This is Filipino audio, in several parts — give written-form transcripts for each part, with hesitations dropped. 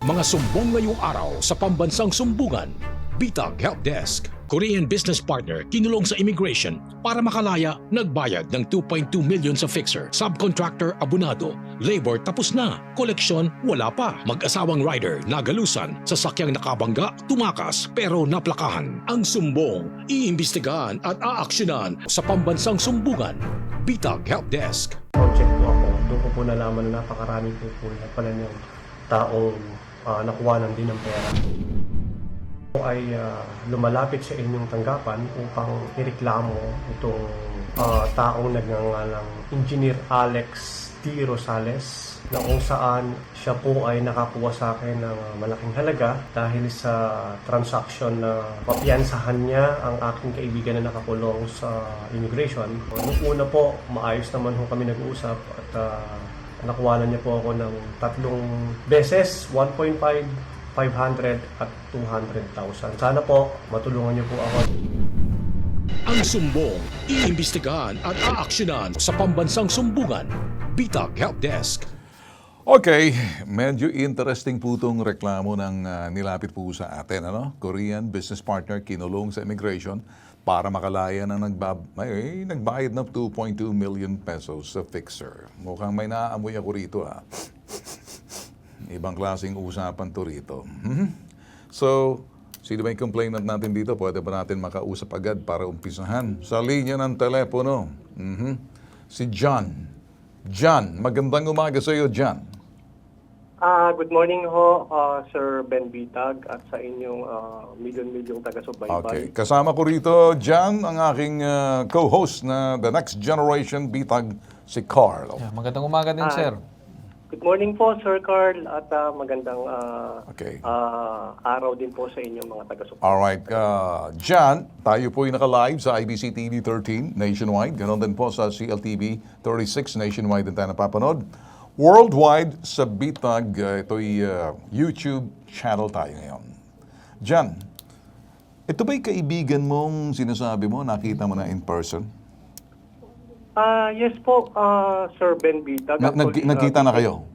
Mga sumbong ngayong araw sa pambansang sumbungan. Bitag Help Desk. Korean business partner kinulong sa immigration para makalaya, nagbayad ng 2.2 million sa fixer. Subcontractor abonado. Labor tapos na. Koleksyon wala pa. Mag-asawang rider nagalusan. Sasakyang nakabangga, tumakas pero naplakahan. Ang sumbong, iimbestigahan at aaksyonan sa pambansang sumbungan. Bitag Help Desk. Project po ako. Doon ko po nalaman na napakarami po na pala niyang taong nakuha din ng pera. Ako ay lumalapit sa inyong tanggapan upang ireklamo itong taong nagngangalang Engineer Alex T. Rosales na kung saan siya po ay nakakuha sa akin ng malaking halaga dahil sa transaction na papiyansahan niya ang aking kaibigan na nakakulong sa immigration. Noong una po, maayos naman ho kami nag-uusap at nakuha niya po ako ng 3 beses, 1.5, 500 at 200,000. Sana po matulungan niyo po ako. Ang sumbong, iimbestigahan at aaksyonan sa pambansang sumbungan. Bitag Help Desk. Okay, medyo interesting po itong reklamo ng nilapit po sa atin. Korean business partner kinulong sa immigration para makalaya ng nagbayad ng 2.2 million pesos sa fixer. Mukhang may naaamoy ako rito Ibang klaseng usapan to rito. So, sino ba yung complainant natin dito? Pwede ba natin makausap agad para umpisahan? Sa linya ng telepono, si John. John, magandang umaga sa iyo, John. Good morning ho, Sir Ben Bitag at sa inyong milyon-milyong taga-subaybay. Okay, kasama ko rito, John, ang aking co-host na The Next Generation Bitag, si Carl. Magandang umaga din, sir. Good morning po, Sir Carl, at magandang Okay. araw din po sa inyong mga taga-subaybay. Alright, John, tayo po ay naka-live sa IBC TV 13 nationwide. Ganon din po sa CLTV 36 nationwide din tayo napapanood. Worldwide sa Bitag, ito'y YouTube channel tayo ngayon. John, ito ba'y kaibigan mong sinasabi mo, nakita mo na in person? Yes po, Sir Ben Bitag. Nagkita na kayo?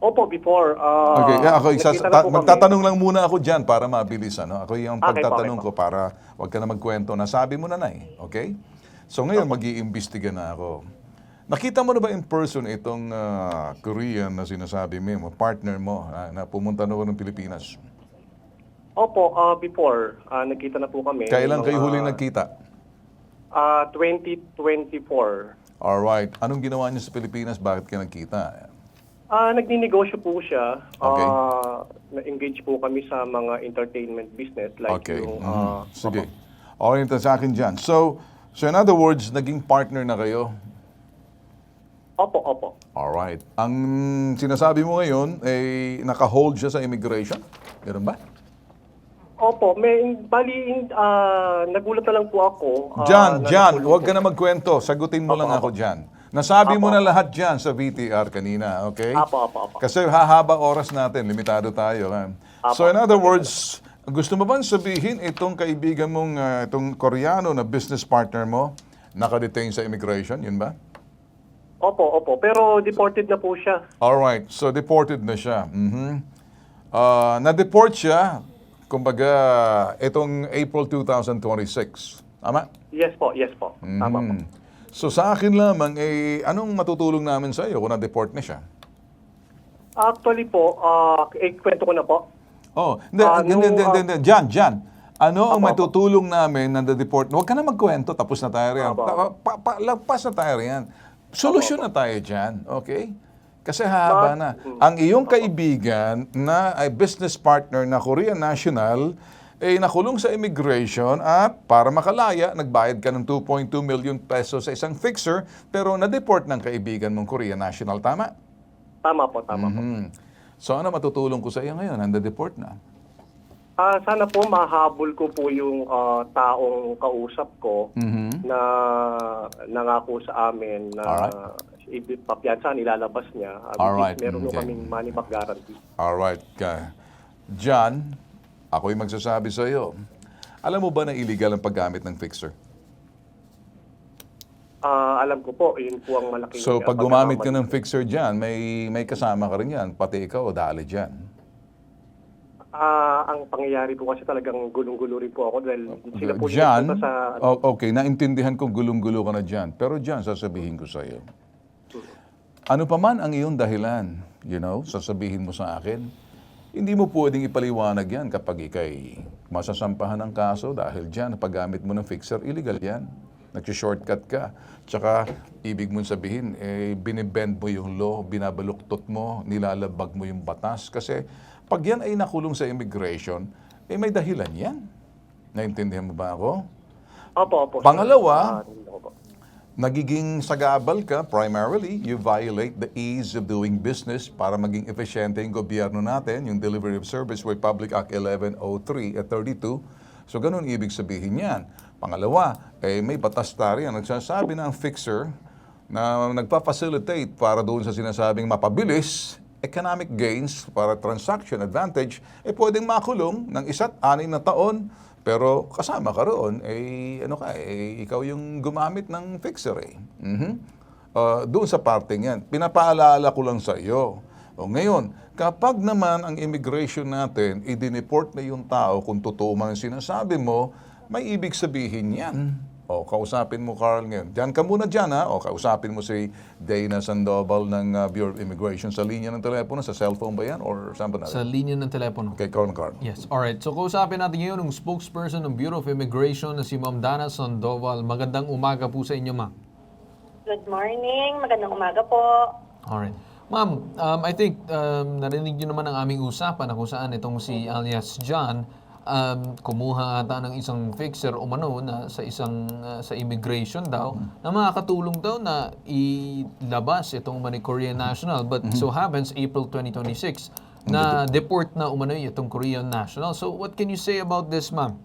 Opo, before. Okay, ako nakita na po kami. magtatanong lang muna ako dyan para mabilis. Ako yung Okay, pagtatanong okay, ko para wag ka na magkwento. Nasabi mo na okay? So ngayon, mag-iimbestiga na ako. Nakita mo na ba in person itong Korean na sinasabi mo, partner mo, na pumunta na ng Pilipinas? Opo, before. Nagkita na po kami. Kailan kayo huling nagkita? 2024. Alright. Anong ginawa niya sa Pilipinas? Bakit ka nagkita? Nagninegosyo po siya. Okay. Na-engage po kami sa mga entertainment business like Okay. yung... Sige. Okay, ito sa akin dyan. So in other words, naging partner na kayo? Opo. Alright. Ang sinasabi mo ngayon, naka-hold siya sa immigration? Ganun ba? Opo, nagulat na lang po ako. John, na huwag ka na magkwento. Sagutin mo lang ako dyan. Nasabi mo na lahat dyan sa VTR kanina, okay? Apo. Kasi hahaba oras natin, limitado tayo. So in other words, gusto mo bang sabihin itong kaibigan mong, itong Koreano na business partner mo, nakadetain sa immigration, yun ba? Opo. Pero deported na po siya. Alright, so deported na siya. Na-deport siya, kumbaga, itong April 2026. Tama? Yes po. Tama po. So sa akin lamang, anong matutulong namin sa iyo kung na-deport na siya? Actually po, kwento ko na po. Oh, hindi. John. Ano ang matutulong namin na na-deport? Huwag ka na magkwento, tapos na tayo riyan. Lagpas na tayo riyan. Solusyon na tayo dyan, okay? Kasi hahaba na. Ang iyong kaibigan na ay business partner na Korean national, nakulong sa immigration at para makalaya, nagbayad ka ng 2.2 million pesos sa isang fixer, pero na-deport ng kaibigan mong Korean national, tama? Tama po. So ano matutulong ko sa iyo ngayon? Nanda-deport na. Sana po mahabol ko po yung taong kausap ko na nangako sa amin na papiyansahan, ilalabas niya. Alright. Meron Okay. kaming money back guarantee. Alright. John, ako'y magsasabi sa iyo. Alam mo ba na illegal ang paggamit ng fixer? Alam ko po, yun po ang malaking... So pag gumamit ka ng fixer dyan, may kasama ka rin yan. Pati ikaw, dali dyan. Ang pangyayari po kasi talagang gulong-gulo rin po ako dahil sila po yung Jan, nagpunta sa... okay, naintindihan kong gulong-gulo ka na dyan. Pero Jan, sasabihin ko sa iyo. Ano pa man ang iyong dahilan, sasabihin mo sa akin, hindi mo pwedeng ipaliwanag yan kapag ikay masasampahan ng kaso dahil dyan, paggamit mo ng fixer, illegal yan. Nag-shortcut ka. Tsaka, ibig mong sabihin, binibend mo yung law, binabaluktot mo, nilalabag mo yung batas. Kasi, pag yan ay nakulong sa immigration, may dahilan yan. Naintindihan mo ba ako? Opo. Pangalawa, Opo. nagiging sagabal ka, primarily, you violate the ease of doing business para maging efficiente yung gobyerno natin, yung Delivery of Service Republic Act 1103 at 32. So, ganun ibig sabihin yan. Pangalawa, may batas tayo ang nagsasabi ng fixer na nagpa-facilitate para doon sa sinasabing mapabilis, economic gains para transaction advantage, pwedeng makulong ng 1 at 6 na taon. Pero kasama ka roon, ikaw yung gumamit ng fixer doon sa parting yan. Pinapaalala ko lang sa iyo. O ngayon, kapag naman ang immigration natin, i-deport na yung tao kung totoo man ang sinasabi mo, may ibig sabihin yan. O, kausapin mo, Carl, ngayon. Diyan ka muna dyan, ha? O, kausapin mo si Dana Sandoval ng Bureau of Immigration sa linya ng telepono. Sa cellphone ba yan? Or saan ba natin? Sa linya ng telepono. Okay, Carl. Yes. Alright. So, kausapin natin ngayon ng spokesperson ng Bureau of Immigration na si Ma'am Dana Sandoval. Magandang umaga po sa inyo, ma'am. Good morning. Magandang umaga po. Alright. Ma'am, I think narinig niyo naman ang aming usapan na kung saan itong si alias John kumuha ata ng isang fixer umano na sa sa immigration daw na makakatulong daw na ilabas itong umano Korean national, but so happens April 2026 na deport na umano itong Korean national. So what can you say about this, ma'am?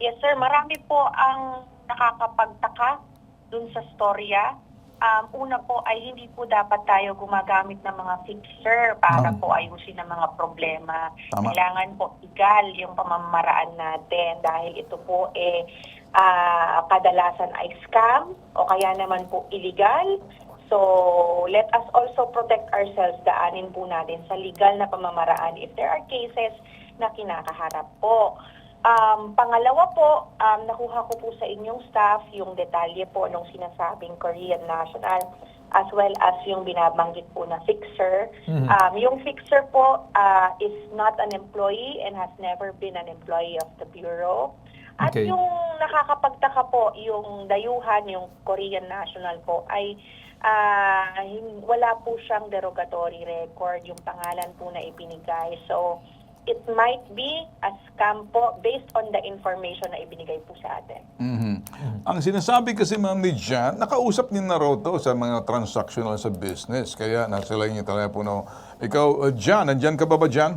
Yes, sir. Marami po ang nakakapagtaka dun sa storya. Una po ay hindi po dapat tayo gumagamit ng mga fixer para po ayusin ang mga problema. Tama. Kailangan po legal yung pamamaraan natin dahil ito po kadalasan ay scam o kaya naman po illegal. So, let us also protect ourselves. Daanin po natin sa legal na pamamaraan if there are cases na kinakaharap po. Pangalawa po, nakuha ko po sa inyong staff yung detalye po nung sinasabing Korean national as well as yung binabanggit po na fixer. Yung fixer po is not an employee and has never been an employee of the Bureau. At Okay. yung nakakapagtaka po, yung dayuhan, yung Korean national po ay wala po siyang derogatory record, yung pangalan po na ibinigay. So, it might be a scam po based on the information na ibinigay po sa atin. Ang sinasabi kasi, ma'am, ni Jan, nakausap niyo na raw to sa mga transactional sa business. Kaya nasa line yung telepono. Ikaw, Jan, nandyan ka ba, Jan?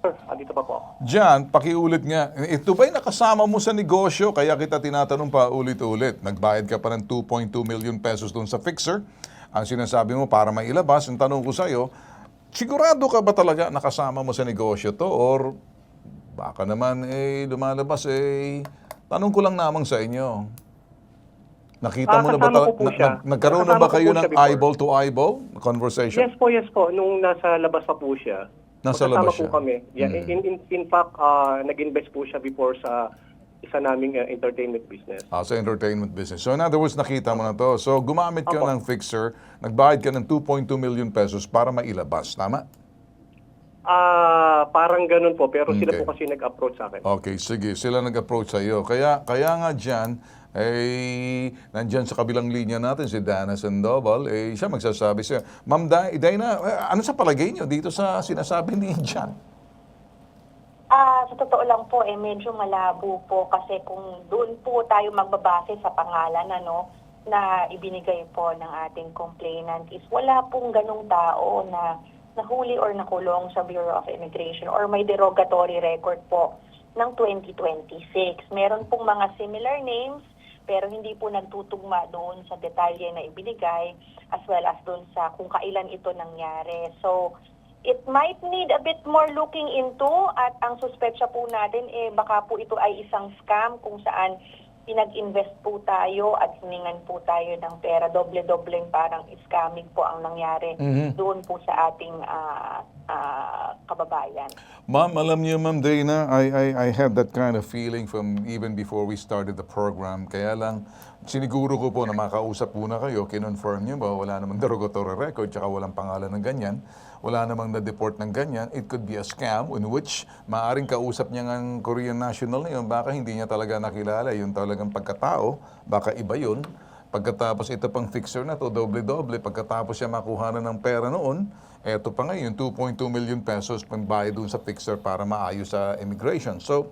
Sir, andito pa po. Jan, pakiulit nga. Ito ba'y nakasama mo sa negosyo? Kaya kita tinatanong pa ulit-ulit. Nagbayad ka pa ng 2.2 million pesos doon sa fixer. Ang sinasabi mo para mailabas, ang tanong ko sa'yo, sigurado ka ba talaga nakasama mo sa negosyo to? Or baka naman lumalabas tanong ko lang namang sa inyo. Nakita mo na ba Kasama ko po siya. nagkaroon na Kasama ba ko kayo po ng siya before. eyeball to eyeball conversation? Yes po. Nung nasa labas pa po siya. Nasa magkasama labas po siya. kami. Yeah, in fact, nag-invest po siya before sa isa naming entertainment business. Sa entertainment business. So in other words, nakita mo na to. So gumamit ka Opo. ng fixer, nagbayad ka ng 2.2 million pesos para mailabas. Tama? Parang ganun po, pero sila Okay. po kasi nag-approach sa akin. Okay, sige. Sila nag-approach sa iyo. Kaya nga dyan, nandyan sa kabilang linya natin si Dana Sandoval, siya magsasabi siya, Ma'am Dana, ano sa palagay niyo dito sa sinasabi ni Jan? Sa totoo lang po, medyo malabo po kasi kung doon po tayo magbabase sa pangalan na ibinigay po ng ating complainant is wala pong ganong tao na nahuli or nakulong sa Bureau of Immigration or may derogatory record po ng 2026. Meron pong mga similar names pero hindi po nagtutugma doon sa detalye na ibinigay as well as doon sa kung kailan ito nangyari. So, it might need a bit more looking into at ang suspetsya po natin baka po ito ay isang scam kung saan pinag-invest po tayo at hiningan po tayo ng pera. Doble-dobleng parang scamming po ang nangyari doon po sa ating kababayan. Ma'am, alam niyo, Ma'am Dana, I had that kind of feeling from even before we started the program. Kaya lang, siniguro ko po na makausap po na kayo, kinonfirm niyo ba, wala namang derogatory record, tsaka walang pangalan ng ganyan, wala namang na-deport ng ganyan. It could be a scam in which maaring kausap niya ng Korean national na yun, baka hindi niya talaga nakilala yung talagang pagkatao, baka iba yun. Pagkatapos ito pang fixer na to, doble-doble, pagkatapos siya makuha na ng pera noon, eto pa ngayon, 2.2 million pesos pambayad dun sa fixer para maayos sa immigration. So,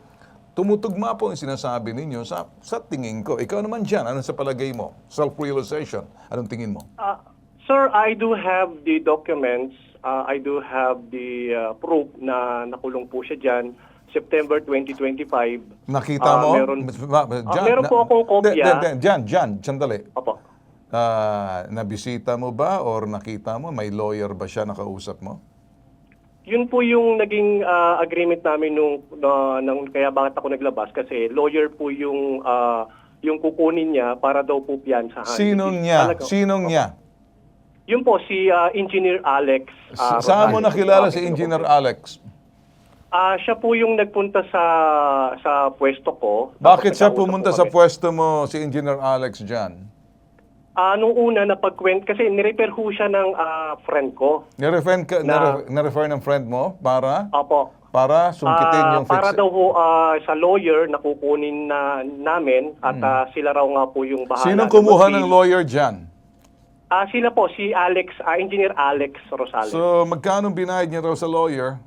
tumutugma po yung sinasabi ninyo sa tingin ko. Ikaw naman dyan, ano sa palagay mo? Self-realization, anong tingin mo? Sir, I do have the documents. I do have the proof na nakulong po siya dyan. September 2025. Nakita mo? Meron po akong kopya. Diyan, sandali. Opo. Nabisita mo ba or nakita mo? May lawyer ba siya nakausap mo? Yun po yung naging agreement namin nung kaya bakit ako naglabas kasi lawyer po yung kukunin niya para daw po piyansahan. Sinong niya? Sinong niya? Yun po si Engineer Alex. Saan mo nakilala si Engineer Alex? Siya po yung nagpunta sa pwesto ko. Bakit siya Tapos pumunta nagkausap sa po kami. pwesto mo, si Engineer Alex dyan? Nung una, kasi nirepair ho siya ng friend ko. Nirefer ng friend mo para? Opo. Para sungkitin yung Para fix. daw ho sa lawyer na kukunin namin at sila raw nga po yung bahala. Sinong na kumuha mag-bill. ng lawyer dyan? Sila po, si Alex, Engineer Alex Rosales. So, magkano binayad niya raw sa lawyer?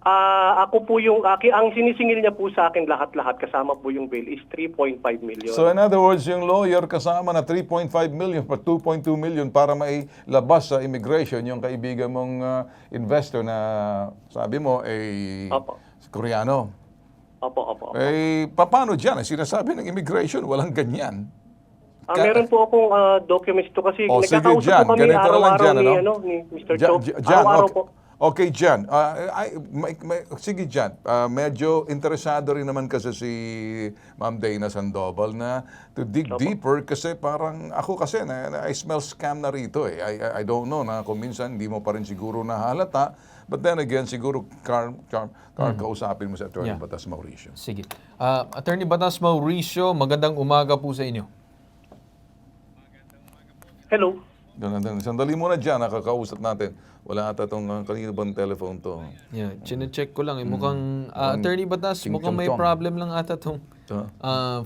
Ako po ang sinisingil niya po sa akin lahat-lahat kasama po yung bill is 3.5 million. So, in other words, yung lawyer kasama na 3.5 million pa 2.2 million para mailabas sa immigration yung kaibigan mong investor na sabi mo ay Opo. Koreano. Opo. Eh, paano dyan? Ang sinasabi ng immigration, walang ganyan. Meron po akong documents to kasi Sige, nagkakausap Jan, po kami ganito na lang araw-araw dyan, ni, ano? ni Mr. Jan, Chop. Jan, Araw-araw okay. po. Okay, Jan. Sige, Jan. Medyo interesado rin naman kasi si Ma'am Dana Sandoval na to dig deeper kasi parang ako kasi I smell scam na rito eh. I don't know na kung minsan hindi mo pa rin siguro nahalata. But then again, siguro, Carl, kausapin mo si Atty. Yeah. Batas Mauricio. Sige. Attorney Batas Mauricio, magandang umaga po sa inyo. Hello. Sandali muna dyan, nakakausap natin. Wala ata itong kanina bang telephone to. Yeah, chine-check ko lang. Mukhang, Attorney Batas, mukhang may chong-chong. problem lang ata itong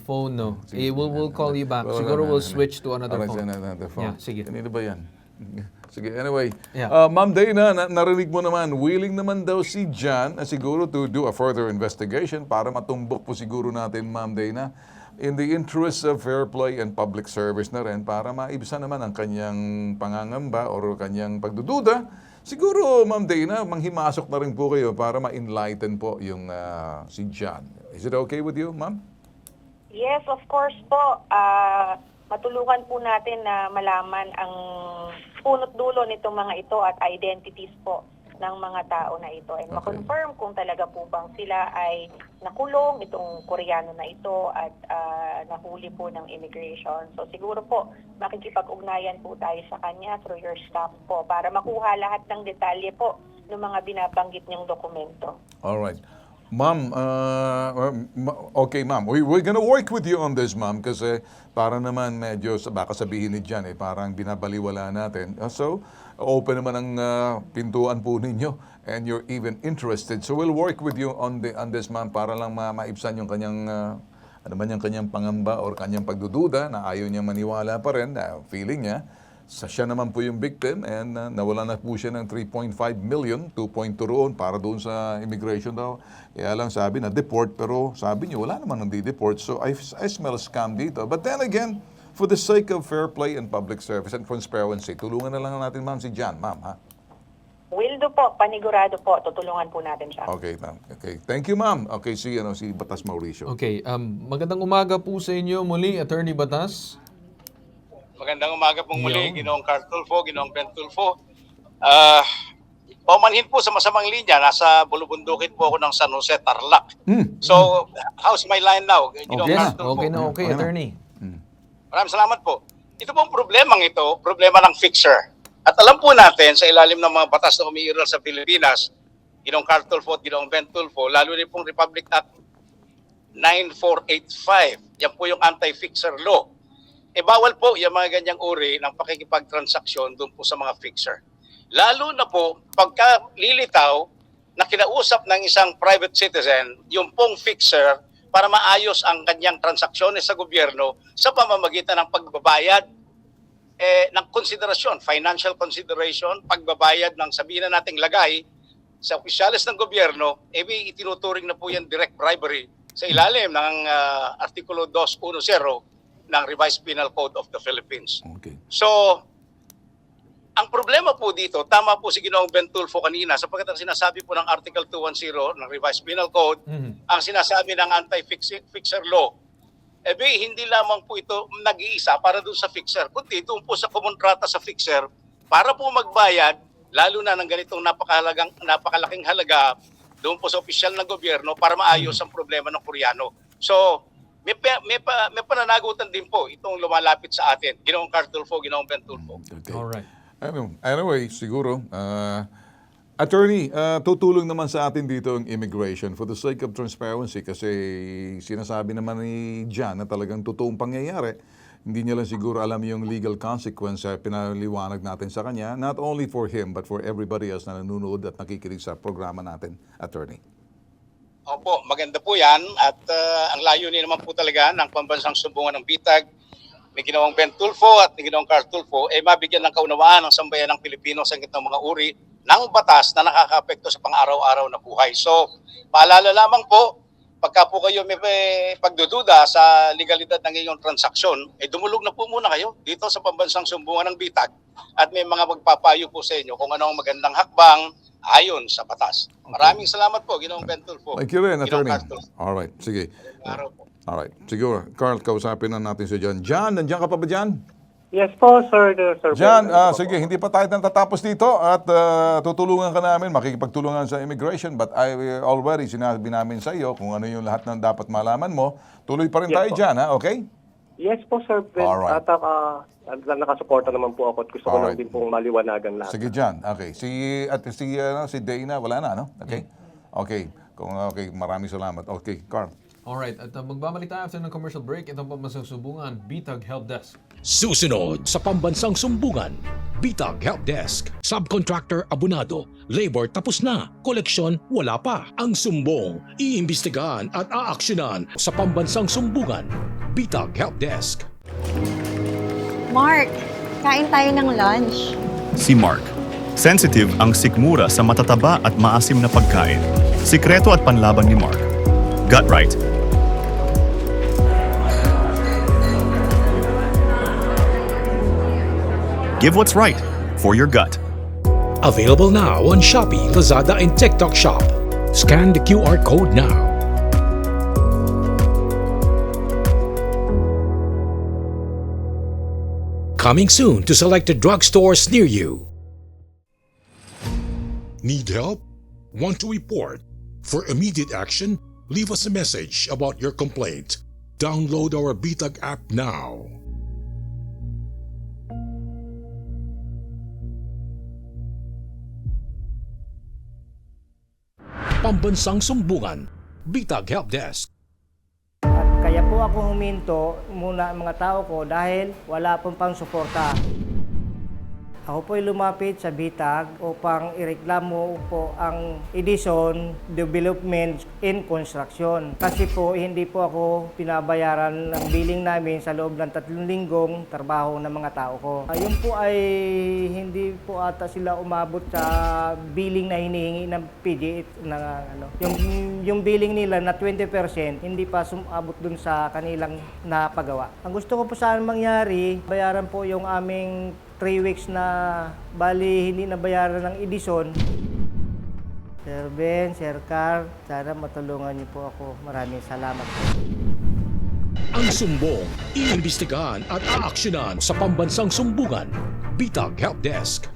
phone, no? We'll call you back. Wala, Siguro wala, we'll wala. switch to another phone. Another phone. Yeah, sige. Kanina ba yan? Sige, anyway. Yeah. Ma'am Dana, narinig mo naman, willing naman daw si Jan siguro to do a further investigation para matumbok po siguro natin, Ma'am Dana, in the interest of fair play and public service na rin para maibsan naman ang kanyang pangangamba or kanyang pagdududa. Siguro, Ma'am Dana, manghimasok na rin po kayo para ma-enlighten po yung si Jan. Is it okay with you, Ma'am? Yes, of course po. Matulungan po natin na malaman ang punot dulo nitong mga ito at identities po ng mga tao na ito. And ma-confirm kung talaga po bang sila ay nakulong, itong Koreano na ito, at nahuli po ng immigration. So siguro po, makikipag-ugnayan po tayo sa kanya through your staff po para makuha lahat ng detalye po ng mga binabanggit niyong dokumento. All right. Ma'am, okay ma'am, we're gonna work with you on this, ma'am, kasi para naman medyo, baka sabihin ni Jan, parang binabaliwala natin. So, open naman ang pintuan po ninyo and you're even interested. So, we'll work with you on this, ma'am, para lang maibsan yung kanyang, ano man yung kanyang pangamba or kanyang pagdududa na ayaw niya maniwala pa rin, feeling niya. Siya naman po yung victim and nawala na po siya ng 3.5 million, 2.2 roon para doon sa immigration daw. Kaya lang sabi na deport pero sabi niyo wala naman nang di-deport. So I smell a scam dito. But then again, for the sake of fair play and public service and transparency, tulungan na lang natin ma'am si Jan, ma'am ha? Will do po, panigurado po, tutulungan po natin siya. Okay, ma'am. Okay. Thank you, ma'am. Okay, si Batas Mauricio. Okay, magandang umaga po sa inyo muli, Attorney Batas. Magandang umaga pong muli, Yun. Ginoong Carl Tulfo, Ginoong Ben Tulfo. Paumanhin po sa masamang linya, nasa Bulubundukin po ako ng San Jose, Tarlac. So, how's my line now? Ginoong Okay na, Carl Tulfo? okay na, okay, Attorney. Maraming salamat po. Ito pong problemang ito, problema ng fixer. At alam po natin sa ilalim ng mga batas na umiiral sa Pilipinas, Ginoong Carl Tulfo at Ginoong Ben Tulfo, lalo rin pong Republic Act 9485. Yan po yung anti-fixer law. Bawal po yung mga ganyang uri ng pakikipagtransaksyon doon po sa mga fixer. Lalo na po, pagka lilitaw na kinausap ng isang private citizen, yung pong fixer para maayos ang kanyang transaksyones sa gobyerno sa pamamagitan ng pagbabayad ng konsiderasyon, financial consideration, pagbabayad ng sabihin na nating lagay sa opisyales ng gobyerno, itinuturing na po yan direct bribery sa ilalim ng Artikulo 210 ng Revised Penal Code of the Philippines. Okay. So, ang problema po dito, tama po si Ginoong Ben Tulfo kanina, sapagkat ang sinasabi po ng Article 210 ng Revised Penal Code, ang sinasabi ng anti-fixer law, hindi lamang po ito nag-iisa para doon sa fixer, kundi doon po sa kumontrata sa fixer para po magbayad, lalo na ng ganitong napakalaking halaga doon po sa opisyal ng gobyerno para maayos ang problema ng Koreano. So, may pananagutan din po itong lumalapit sa atin, Ginoong Carl Tulfo, Ginoong Ben Tulfo. Okay. Alright. Anyway, siguro, attorney, tutulong naman sa atin dito ang immigration for the sake of transparency kasi sinasabi naman ni John na talagang totoong pangyayari. Hindi niya lang siguro alam yung legal consequence pinaliwanag natin sa kanya, not only for him but for everybody else na nanonood at nakikinig sa programa natin, attorney. Opo, maganda po yan at ang layunin naman po talaga ng Pambansang Sumbungan ng Bitag ni Ginoong Ben Tulfo at ni Ginoong Carl Tulfo mabigyan ng kaunawaan ng sambayan ng Pilipino sa gitnang mga uri ng batas na nakakaapekto sa pang-araw-araw na buhay. So, paalala lamang po, pagka po kayo may pagdududa sa legalidad ng inyong transaksyon, dumulog na po muna kayo dito sa Pambansang Sumbungan ng Bitag at may mga magpapayo po sa inyo kung ano ang magandang hakbang ayon sa batas. Maraming salamat po, Ginoong Ben Tulfo. Thank you rin, Ginoong attorney. Carl Tulfo. Alright, sige. Araw po. Alright, siguro. Carl, kausapin na natin si John. John, nandiyan ka pa ba dyan? Yes po, sir. Sir John, Ben. sige, hindi pa tayo natatapos dito at tutulungan ka namin, makikipagtulungan sa immigration but already sinabi namin sa iyo kung ano yung lahat ng dapat malaman mo. Tuloy pa rin Yes tayo po. dyan, ha? Okay? Yes po, sir Ben. Alright. At nakasuporta naman po ako at gusto ko Alright. lang din pong maliwanagan lahat. Sige, John. Okay. Si Dana, wala na, no? Okay? Okay. Okay, maraming salamat. Okay, Carl. Alright, at magbabalik tayo after ng commercial break. Itong Pambansang Sumbungan, Bitag Help Desk. Susunod sa Pambansang Sumbungan, Bitag Help Desk, Subcontractor Abonado, Labor tapos na, Koleksyon wala pa. Ang sumbong, iimbestigahan at aaksyonan sa Pambansang Sumbungan, Bitag Help Desk. Mark, kain tayo ng lunch. Si Mark. Sensitive ang sikmura sa matataba at maasim na pagkain. Sikreto at panlaban ni Mark. Gut Right. Give what's right for your gut. Available now on Shopee, Lazada, and TikTok Shop. Scan the QR code now. Coming soon to selected drugstores near you. Need help? Want to report? For immediate action, leave us a message about your complaint. Download our Bitag app now. Pambansang Sumbungan, Bitag Help Desk. At kaya po ako huminto muna ang mga tao ko dahil wala pong pang suporta. Ako po ay lumapit sa Bitag upang ireklamo po ang Edison Development and Construction. Kasi po hindi po ako pinabayaran ng billing namin sa loob ng 3 linggong trabaho ng mga tao ko. Yun po ay hindi po ata sila umabot sa billing na hinihingi ng PGH na ano. Yung billing nila na 20% hindi pa sumabot dun sa kanilang napagawa. Ang gusto ko po sana mangyari, bayaran po yung aming 3 weeks na bali hindi nabayaran ng Edison. Sir Ben, Sir Carl, sana matulungan niyo po ako. Maraming salamat po. Ang sumbong, iimbestigahan at aaksyonan sa Pambansang Sumbungan, Bitag Help Desk.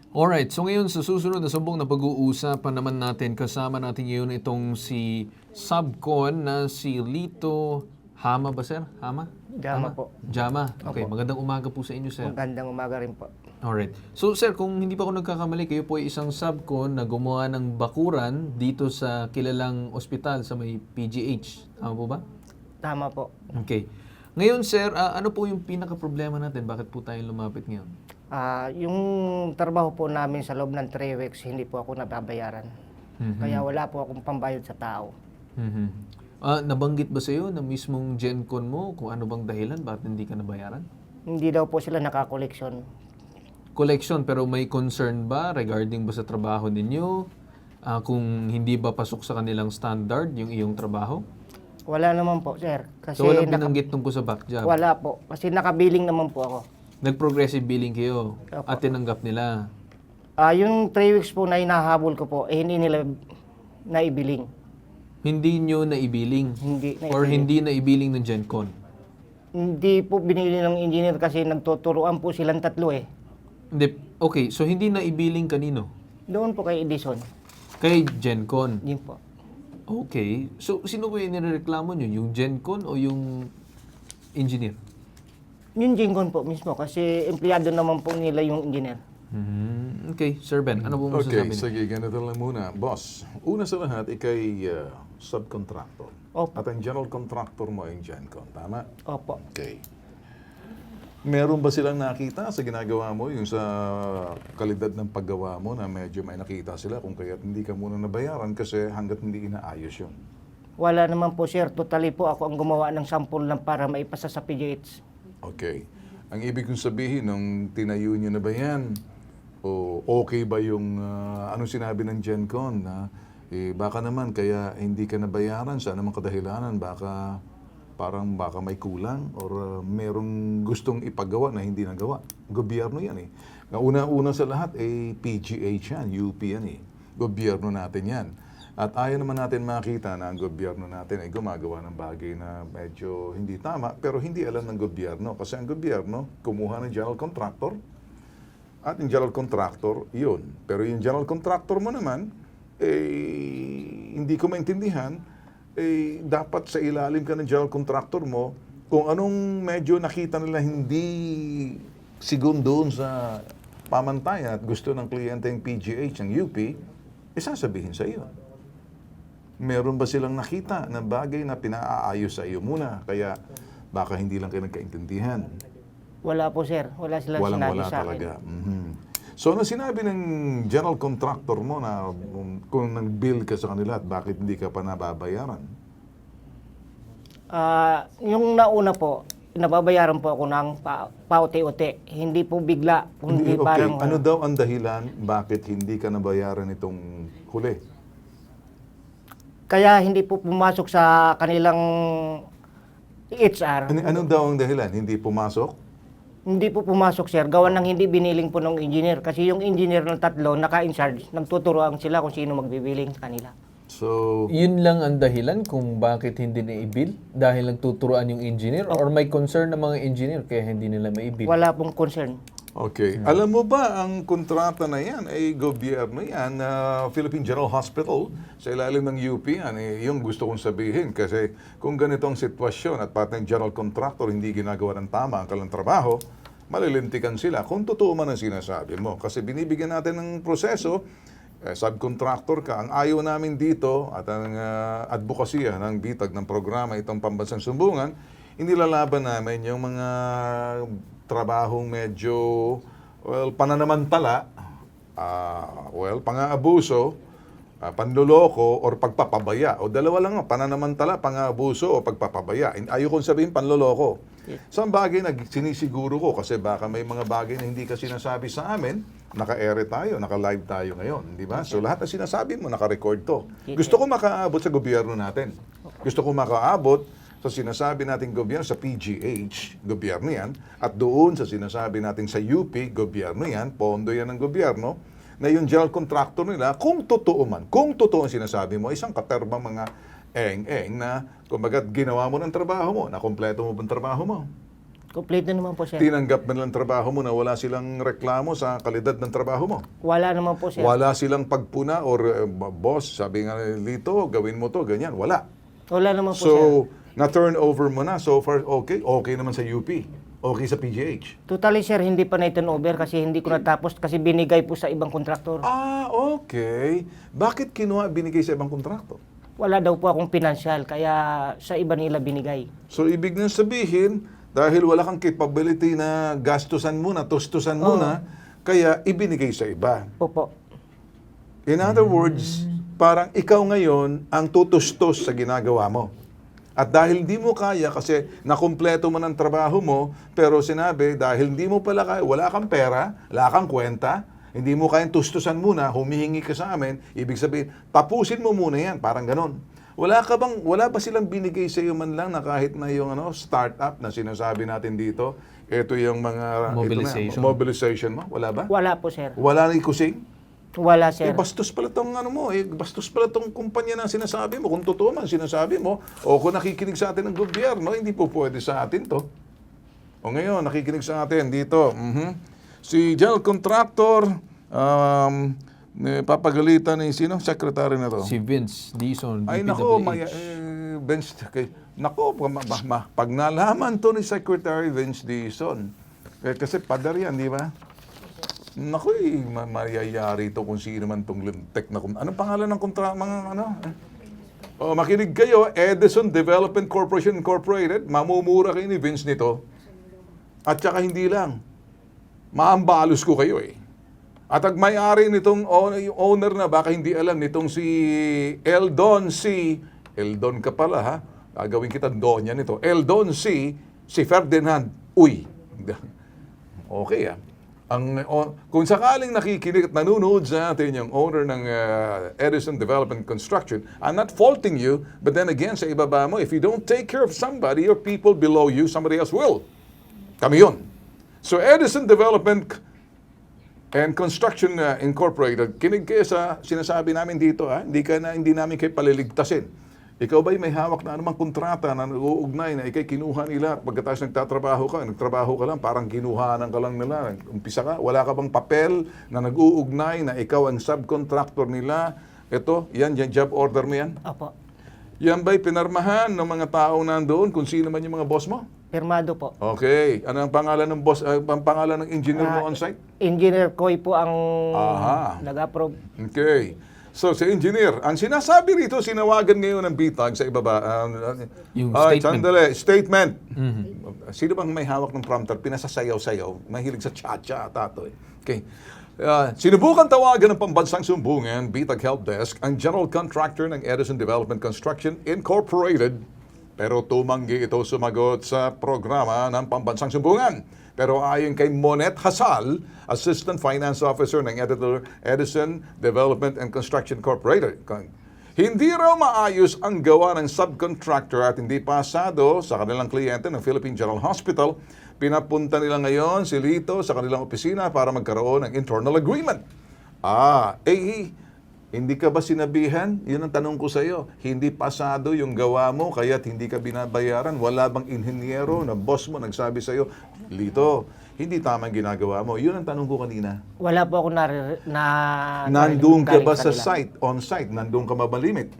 Alright, so ngayon sa susunod na sumbong na pag-uusapan naman natin, kasama natin ngayon itong si Subcon na si Lito Hama ba, sir? Hama? Jama po. Jama. Okay, Opo. magandang umaga po sa inyo, sir. Magandang umaga rin po. Alright. So sir, kung hindi pa ako nagkakamali, kayo po ay isang subcon na gumawa ng bakuran dito sa kilalang ospital sa may PGH. Tama po ba? Tama po. Okay. Ngayon sir, ano po yung pinaka-problema natin? Bakit po tayo lumapit ngayon? Yung trabaho po namin sa loob ng 3 weeks, hindi po ako nababayaran. Kaya wala po akong pambayad sa tao. Nabanggit ba sa iyo na mismong GenCon mo kung ano bang dahilan bakit hindi ka nabayaran? Hindi daw po sila nakakoleksyon. Collection, pero may concern ba regarding ba sa trabaho ninyo? Kung hindi ba pasok sa kanilang standard yung iyong trabaho? Wala naman po, sir. Kasi So walang binanggit tungkol sa back job? Wala po. Kasi nakabiling naman po ako. Nag-progressive billing kayo Opo. at tinanggap nila. Yung 3 weeks po na hinahabol ko po, hindi nila naibiling. Hindi nyo naibiling? Hindi naibiling. Or hindi naibiling ng GenCon? Hindi po binili ng engineer kasi nagtuturuan po silang tatlo eh. Hindi. Okay, so hindi naibiling kanino? Doon po kay Edison. Kay GenCon? Yun po. Okay. So sino ko yung nireklamo nyo? Yung GenCon o yung engineer? Yung Jingon po mismo kasi empleyado naman po nila yung engineer. Okay, Sir Ben, ano po Okay, masasabi niyo? sige, ganito lang muna. Boss, una sa lahat, ikay subcontractor. Opo. At ang general contractor mo ay GenCon, tama? Opo. Okay. Meron ba silang nakita sa ginagawa mo, yung sa kalidad ng paggawa mo na medyo may nakita sila kung kaya't hindi ka muna nabayaran kasi hanggat hindi inaayos yun? Wala naman po sir, totally po ako ang gumawa ng sample lang para maipasa sa PGH. Okay. Ang ibig kong sabihin, nung tinayo nyo na ba yan, o okay ba yung anong sinabi ng GenCon na baka naman kaya hindi ka nabayaran sa anumang kadahilanan, baka may kulang or merong gustong ipagawa na hindi nagawa. Gobyerno yan eh. Una-una sa lahat PGH yan, UP yan eh. Gobyerno natin yan. At ayaw naman natin makita na ang gobyerno natin ay gumagawa ng bagay na medyo hindi tama, pero hindi alam ng gobyerno. Kasi ang gobyerno, kumuha ng general contractor, at yung general contractor, yun. Pero yung general contractor mo naman, hindi ko maintindihan, dapat sa ilalim ka ng general contractor mo, kung anong medyo nakita nila hindi sigun doon sa pamantayan at gusto ng kliyente ng PGH, ng UP, sasabihin sa iyo. Meron ba silang nakita na bagay na pinaaayos sa iyo muna? Kaya baka hindi lang kayo nagkaintindihan. Wala po sir, wala silang sinabi Walang-wala sa akin. talaga. So, nung sinabi ng general contractor mo na kung nag-bill ka sa kanila at bakit hindi ka pa nababayaran? Yung nauna po, nababayaran po ako ng pauti-uti. Hindi po bigla, kundi Okay, parang... ano daw ang dahilan bakit hindi ka nabayaran itong huli? Kaya hindi po pumasok sa kanilang HR. Ano daw ang dahilan? Hindi pumasok? Hindi po pumasok sir, gawa ng hindi biniling po ng engineer. Kasi yung engineer ng tatlo, naka-in-charge, nagtuturoan sila kung sino magbibiling sa kanila. So, Yun lang ang dahilan kung bakit hindi na-i-bill? Dahil nagtuturuan yung engineer? Or may concern ng mga engineer kaya hindi nila ma-i-bill? Wala pong concern. okay. Alam mo ba, ang kontrata na yan ay gobyerno yan, Philippine General Hospital, sa ilalim ng UP yan. Yung gusto kong sabihin kasi kung ganito ang sitwasyon at pati ng general contractor hindi ginagawa ng tama ang kanilang trabaho, malilintikan sila kung totoo man ang sinasabi mo. Kasi binibigyan natin ng proseso, subcontractor ka. Ang ayaw namin dito at ang advokasya ng bitag ng programa itong Pambansang Sumbungan, inilalaban namin yung mga trabahong medyo, pananamantala, pang-aabuso, panloloko, or pagpapabaya. O dalawa lang, pananamantala, pang-aabuso, o pagpapabaya. Ayaw kong sabihin panloloko. So ang bagay na sinisiguro ko, kasi baka may mga bagay na hindi ka sinasabi sa amin, naka-ere tayo, naka-live tayo ngayon, di ba? So lahat na sinasabi mo, naka-record to. Gusto ko makaabot sa gobyerno natin. Gusto ko makaabot sa sinasabi nating gobyerno sa PGH, gobyerno yan, at doon sa sinasabi natin sa UP, gobyerno yan, pondo yan ng gobyerno, na yung general contractor nila, kung totoo man, kung totoo ang sinasabi mo, isang katerbang mga eng-eng na, kumbaga, ginawa mo ng trabaho mo, nakompleto mo bang trabaho mo? Complete na naman po sir. Tinanggap mo nilang trabaho mo na wala silang reklamo sa kalidad ng trabaho mo? Wala naman po sir. Wala silang pagpuna or boss, sabi nga nito, gawin mo to, ganyan, wala. Wala naman po So, sir. na-turnover mo na, so far, okay naman sa UP. Okay sa PGH? Totally sir, hindi pa na over kasi hindi ko natapos kasi binigay po sa ibang kontraktor. Ah, okay. Bakit kinuha binigay sa ibang kontraktor? Wala daw po akong pinansyal kaya sa iba nila binigay. So, ibig nang sabihin, dahil wala kang capability na gastusan muna, tustusan muna, kaya ibinigay sa iba. Opo. In other words, parang ikaw ngayon ang tutustos sa ginagawa mo. At dahil hindi mo kaya kasi nakumpleto mo ng trabaho mo, pero sinabi dahil hindi mo pala kaya, wala kang pera, wala kang kwenta, hindi mo kayang tustusan muna, humihingi ka sa amin, ibig sabihin, tapusin mo muna yan, parang ganon. Wala ba silang binigay sa iyo man lang na kahit na yung startup na sinasabi natin dito, ito yung mga Mobilization. Mobilization mo, wala ba? Wala po sir. Wala na ikusing? Wala sir. Bastos pala tong bastos pala tong kumpanya na sinasabi mo. Kung totoo man sinasabi mo, o kung nakikinig sa atin ng gobyerno, hindi po pwede sa atin to. O ngayon, nakikinig sa atin dito. Si General Contractor, papagalitan ni sino? Secretary na to. Si Vince Dizon, Ay DPWH. nako, Vince, nako, pag nalaman to ni Secretary Vince Dizon, kasi padar yan, di ba? Naku, mayayari ito kung sino man itong lintek na anong pangalan ng makinig kayo, Edison Development Corporation Incorporated, mamumura kayo ni Vince nito. At saka hindi lang, maambalos ko kayo eh. At ang may-ari nitong yung owner na baka hindi alam nitong si Eldon Eldon ka pala ha, gagawin kita donya nito. Eldon si Ferdinand Uy. Okay ah. Kung sakaling nakikinig at nanonood sa atin yung owner ng Edison Development Construction, I'm not faulting you, but then again, sa ibaba mo, if you don't take care of somebody or people below you, somebody else will. Kami yun. So Edison Development and Construction Incorporated, kinig kayo sa sinasabi namin dito, ha? Hindi namin kayo paliligtasin. Ikaw ba'y may hawak na anumang kontrata na nag-uugnay na ikay kinuha nila at pagkatapos nagtatrabaho ka lang, parang kinuhanan ka lang nila. Umpisa ka, wala ka bang papel na nag-uugnay na ikaw ang subcontractor nila? Ito, yan job order mo yan? Opo. Yan ba'y pinarmahan ng mga taong nandoon kung sino man yung mga boss mo? Pirmado po. Okay. Ano ang pangalan ng boss, ang pangalan ng engineer mo on site? Engineer Koy po ang Aha. nag-approve. Okay. So, si engineer, ang sinasabi rito, sinawagan ngayon ng BITAG sa ibaba. Yung statement. Sandali, statement. Sino bang may hawak ng prompter? Pinasasayaw-sayaw. Mahilig sa cha-cha tato eh. Okay. Sinubukan tawagan ng pambansang sumbungan, BITAG Help Desk, ang general contractor ng Edison Development Construction Incorporated. Pero tumanggi ito sumagot sa programa ng pambansang sumbungan. Pero ayon kay Monet Hasal, Assistant Finance Officer ng Edison Development and Construction Incorporated, hindi raw maayos ang gawa ng subcontractor at hindi pasado sa kanilang kliyente ng Philippine General Hospital. Pinapunta nila ngayon si Lito sa kanilang opisina para magkaroon ng internal agreement. Hindi ka ba sinabihan? Yun ang tanong ko sa iyo. Hindi pasado yung gawa mo, kaya't hindi ka binabayaran. Wala bang inhinyero na boss mo nagsabi sa iyo, Lito, hindi tama ang ginagawa mo. Yun ang tanong ko kanina. Wala po ako Nandun ka galing ba sa kanila. on-site? Nandun ka ba malimit?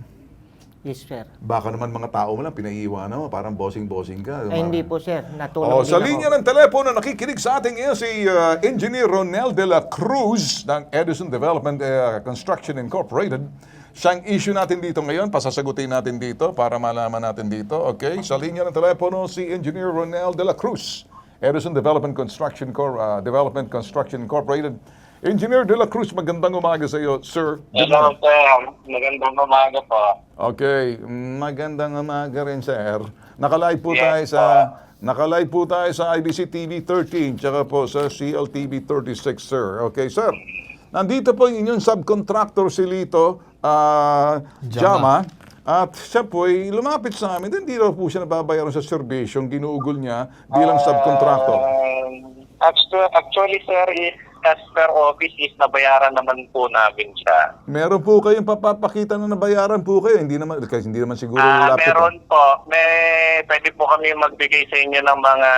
Yes, sir. Baka naman mga tao mo lang, pinaiiwanan mo, parang bossing-bossing ka. Ay, hindi po, sir. Natulog din Sa ako. linya ng telepono, nakikinig sa atin ngayon si Engineer Ronel de la Cruz ng Edison Development Construction Incorporated. Siyang issue natin dito ngayon, pasasagutin natin dito para malaman natin dito. Okay, sa linya ng telepono si Engineer Ronel de la Cruz, Edison Development Construction Incorporated. Engineer de la Cruz, magandang umaga sa iyo, sir. Hello, sir. Magandang umaga po. Okay, magandang umaga rin, sir. Nakalive po Yes, tayo sa IBC TV 13 tsaka po sa CLTV 36, sir. Okay, sir. Nandito po yung inyong subcontractor si Lito Jama. At siya po ay lumapit sa amin. Hindi raw po siya nababayaran sa serbisyong ginuugol niya bilang subcontractor. Actually, sir, as per office is nabayaran naman po namin siya. Meron po kayong papapakita na nabayaran po kayo. Hindi naman siguro lapit. Meron po. Pwede po kami magbigay sa inyo ng mga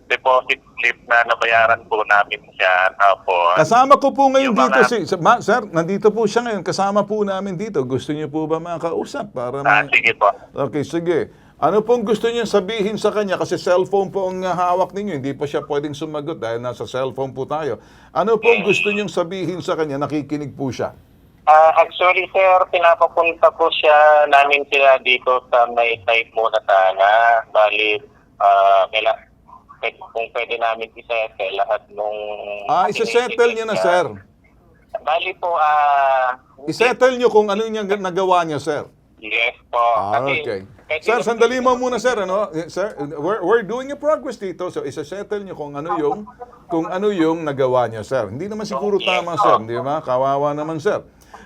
deposit slip na nabayaran po namin siya. Tapos, Kasama ko po ngayon yung dito mga- sir, nandito po siya ngayon. Kasama po namin dito. Gusto niyo po ba makausap para sige po. Okay, sige. Ano pong gusto niyo sabihin sa kanya? Kasi cellphone po ang hawak ninyo. Hindi pa siya pwedeng sumagot dahil nasa cellphone po tayo. Ano pong gusto niyo sabihin sa kanya? Nakikinig po siya. Actually, sir, pinapapunta po siya namin sila dito sa may type muna sana. Bali, kung pwede namin isettle lahat nung... Isa-settle niyo na, sir. Bali po, Isettle niyo kung ano yung nagawa niya, sir. yes po. Okay. Sir, sandali mo muna, sir. Ano? Sir, we're doing a progress dito. So, isa-settle niyo kung ano yung nagawa niya, sir. Hindi naman siguro tama, sir. Hindi ba? Kawawa naman, sir.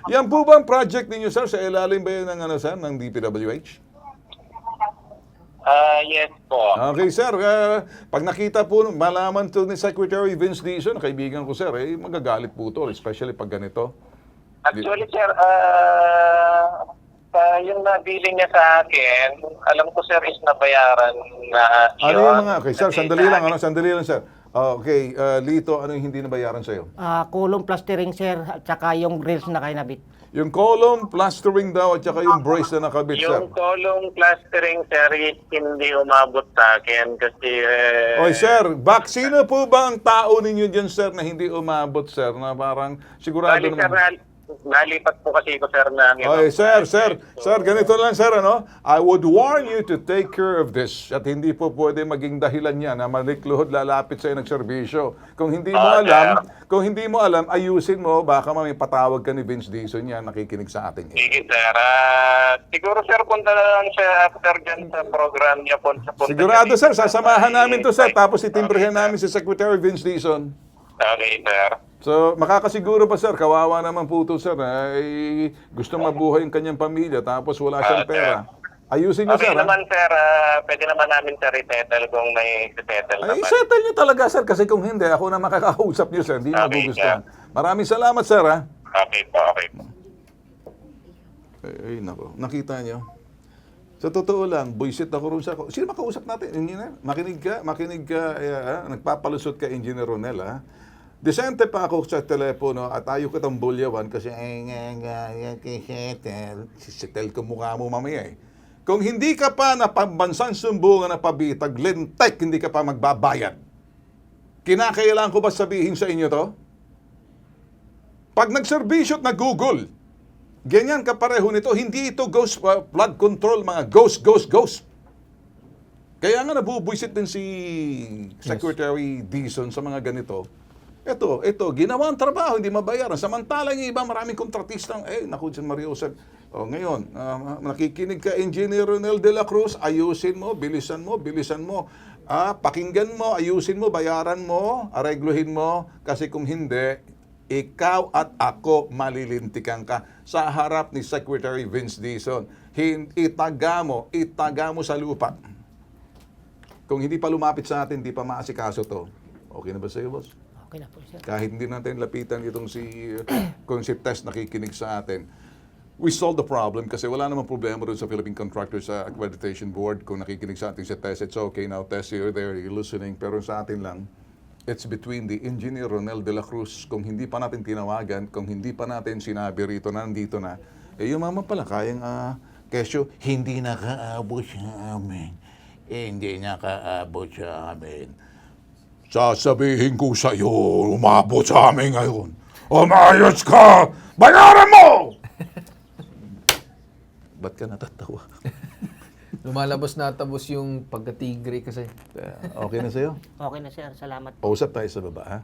Yan po ba ang project ninyo, sir? Sa ilalim ba yun ng, sir, ng DPWH? Yes po. Okay, sir. Pag nakita po, malaman to ni Secretary Vince Dizon, kaibigan ko, sir, magagalit po to, especially pag ganito. Actually, sir, yung nabili niya sa akin, alam ko, sir, is nabayaran na Ano yung mga, okay, sir, sandali lang, sir. Okay, Lito, ano yung hindi nabayaran sa'yo? Kulong plastering, sir, at saka yung grills na kinabit. Yung column, plastering daw, at saka yung brace na nakabit, sir. Yung column plastering, sir, hindi umabot sa akin kasi... Oy, sir, sino po ba ang tao ninyo dyan, sir, na hindi umabot, sir, na parang sigurado Bali, sir, naman? nalipat po kasi ko, sir, na... Oy, sir, ganito lang, sir, ano? I would warn you to take care of this at hindi po pwede maging dahilan niya na malikluhod lalapit sa'yo ng serbisyo. Kung hindi mo alam, ayusin mo, baka may patawag ka ni Vince Dizon yan, nakikinig sa atin. Sige, sir. Siguro, sir, punta na lang siya after dyan sa program niya po. Sigurado, sir, sasamahan namin to, sir, tapos itimbrehan namin si Secretary Vince Dizon. Okay, sir. So, makakasiguro ba, sir? Kawawa naman po ito, sir. Ay, gusto mabuhay yung kanyang pamilya tapos wala siyang pera. Ayusin niyo, Okay sir. naman, sir. Pwede naman namin, sir, i-settle kung may i-settle Ay, naman. settle niyo talaga, sir. Kasi kung hindi, ako na makakausap niyo, sir. Hindi Okay, magugustuhan. Maraming salamat, sir, ha? Okay po, okay po. Ay, nako. Nakita niyo? Sa totoo lang, buisit ako rin sa... Sino makausap natin? Engineer? Makinig ka. Nagpapalusot ka, Engineer Ronel, ha? Desente pa ako sa telepono at ayaw kitang bulyawan kasi sitel ko mukha mo mamaya eh. Kung hindi ka pa na pambansang sumbungan na pabitag, lintek, hindi ka pa magbabayad. Kinakailangan ko ba sabihin sa inyo to? Pag nagserbisyo at nag-Google, ganyan ka pareho nito, hindi ito ghost flood control, mga ghost. Kaya nga nabubuisit din si Secretary Dizon sa mga ganito. Ito, ginawa ang trabaho, hindi mabayaran. Samantalang yung iba, maraming kontratistang, naku, San Mario Jose. Ngayon, nakikinig ka, Engineer Ronel de la Cruz, ayusin mo, bilisan mo. Pakinggan mo, ayusin mo, bayaran mo, aregluhin mo, kasi kung hindi, ikaw at ako malilintikan ka sa harap ni Secretary Vince Dizon. Itaga mo sa lupa. Kung hindi pa lumapit sa atin, hindi pa maasikaso to. Okay na ba sa'yo, boss? Okay na po, sir. Kahit hindi natin lapitan itong kung si Tess nakikinig sa atin, we solve the problem kasi wala namang problema rin sa Philippine Contractors Accreditation Board. Kung nakikinig sa atin si Tess, it's okay now, Tess, you're there, you're listening. Pero sa atin lang, it's between the Engineer Ronel de la Cruz. Kung hindi pa natin tinawagan, kung hindi pa natin sinabi rito na nandito na, yung mama pala, kayang kesyo, hindi nakaabot sa amin. Hindi nakaabot sa amin. Sasabihin ko sa iyo, umabot sa amin ngayon. Umayos ka! Bayaran mo! Ba't ka natatawa? Lumalabas na tabos yung pagkatigre kasi. Okay na sa'yo? Okay na, sir. Salamat. Pausap tayo sa baba, ha?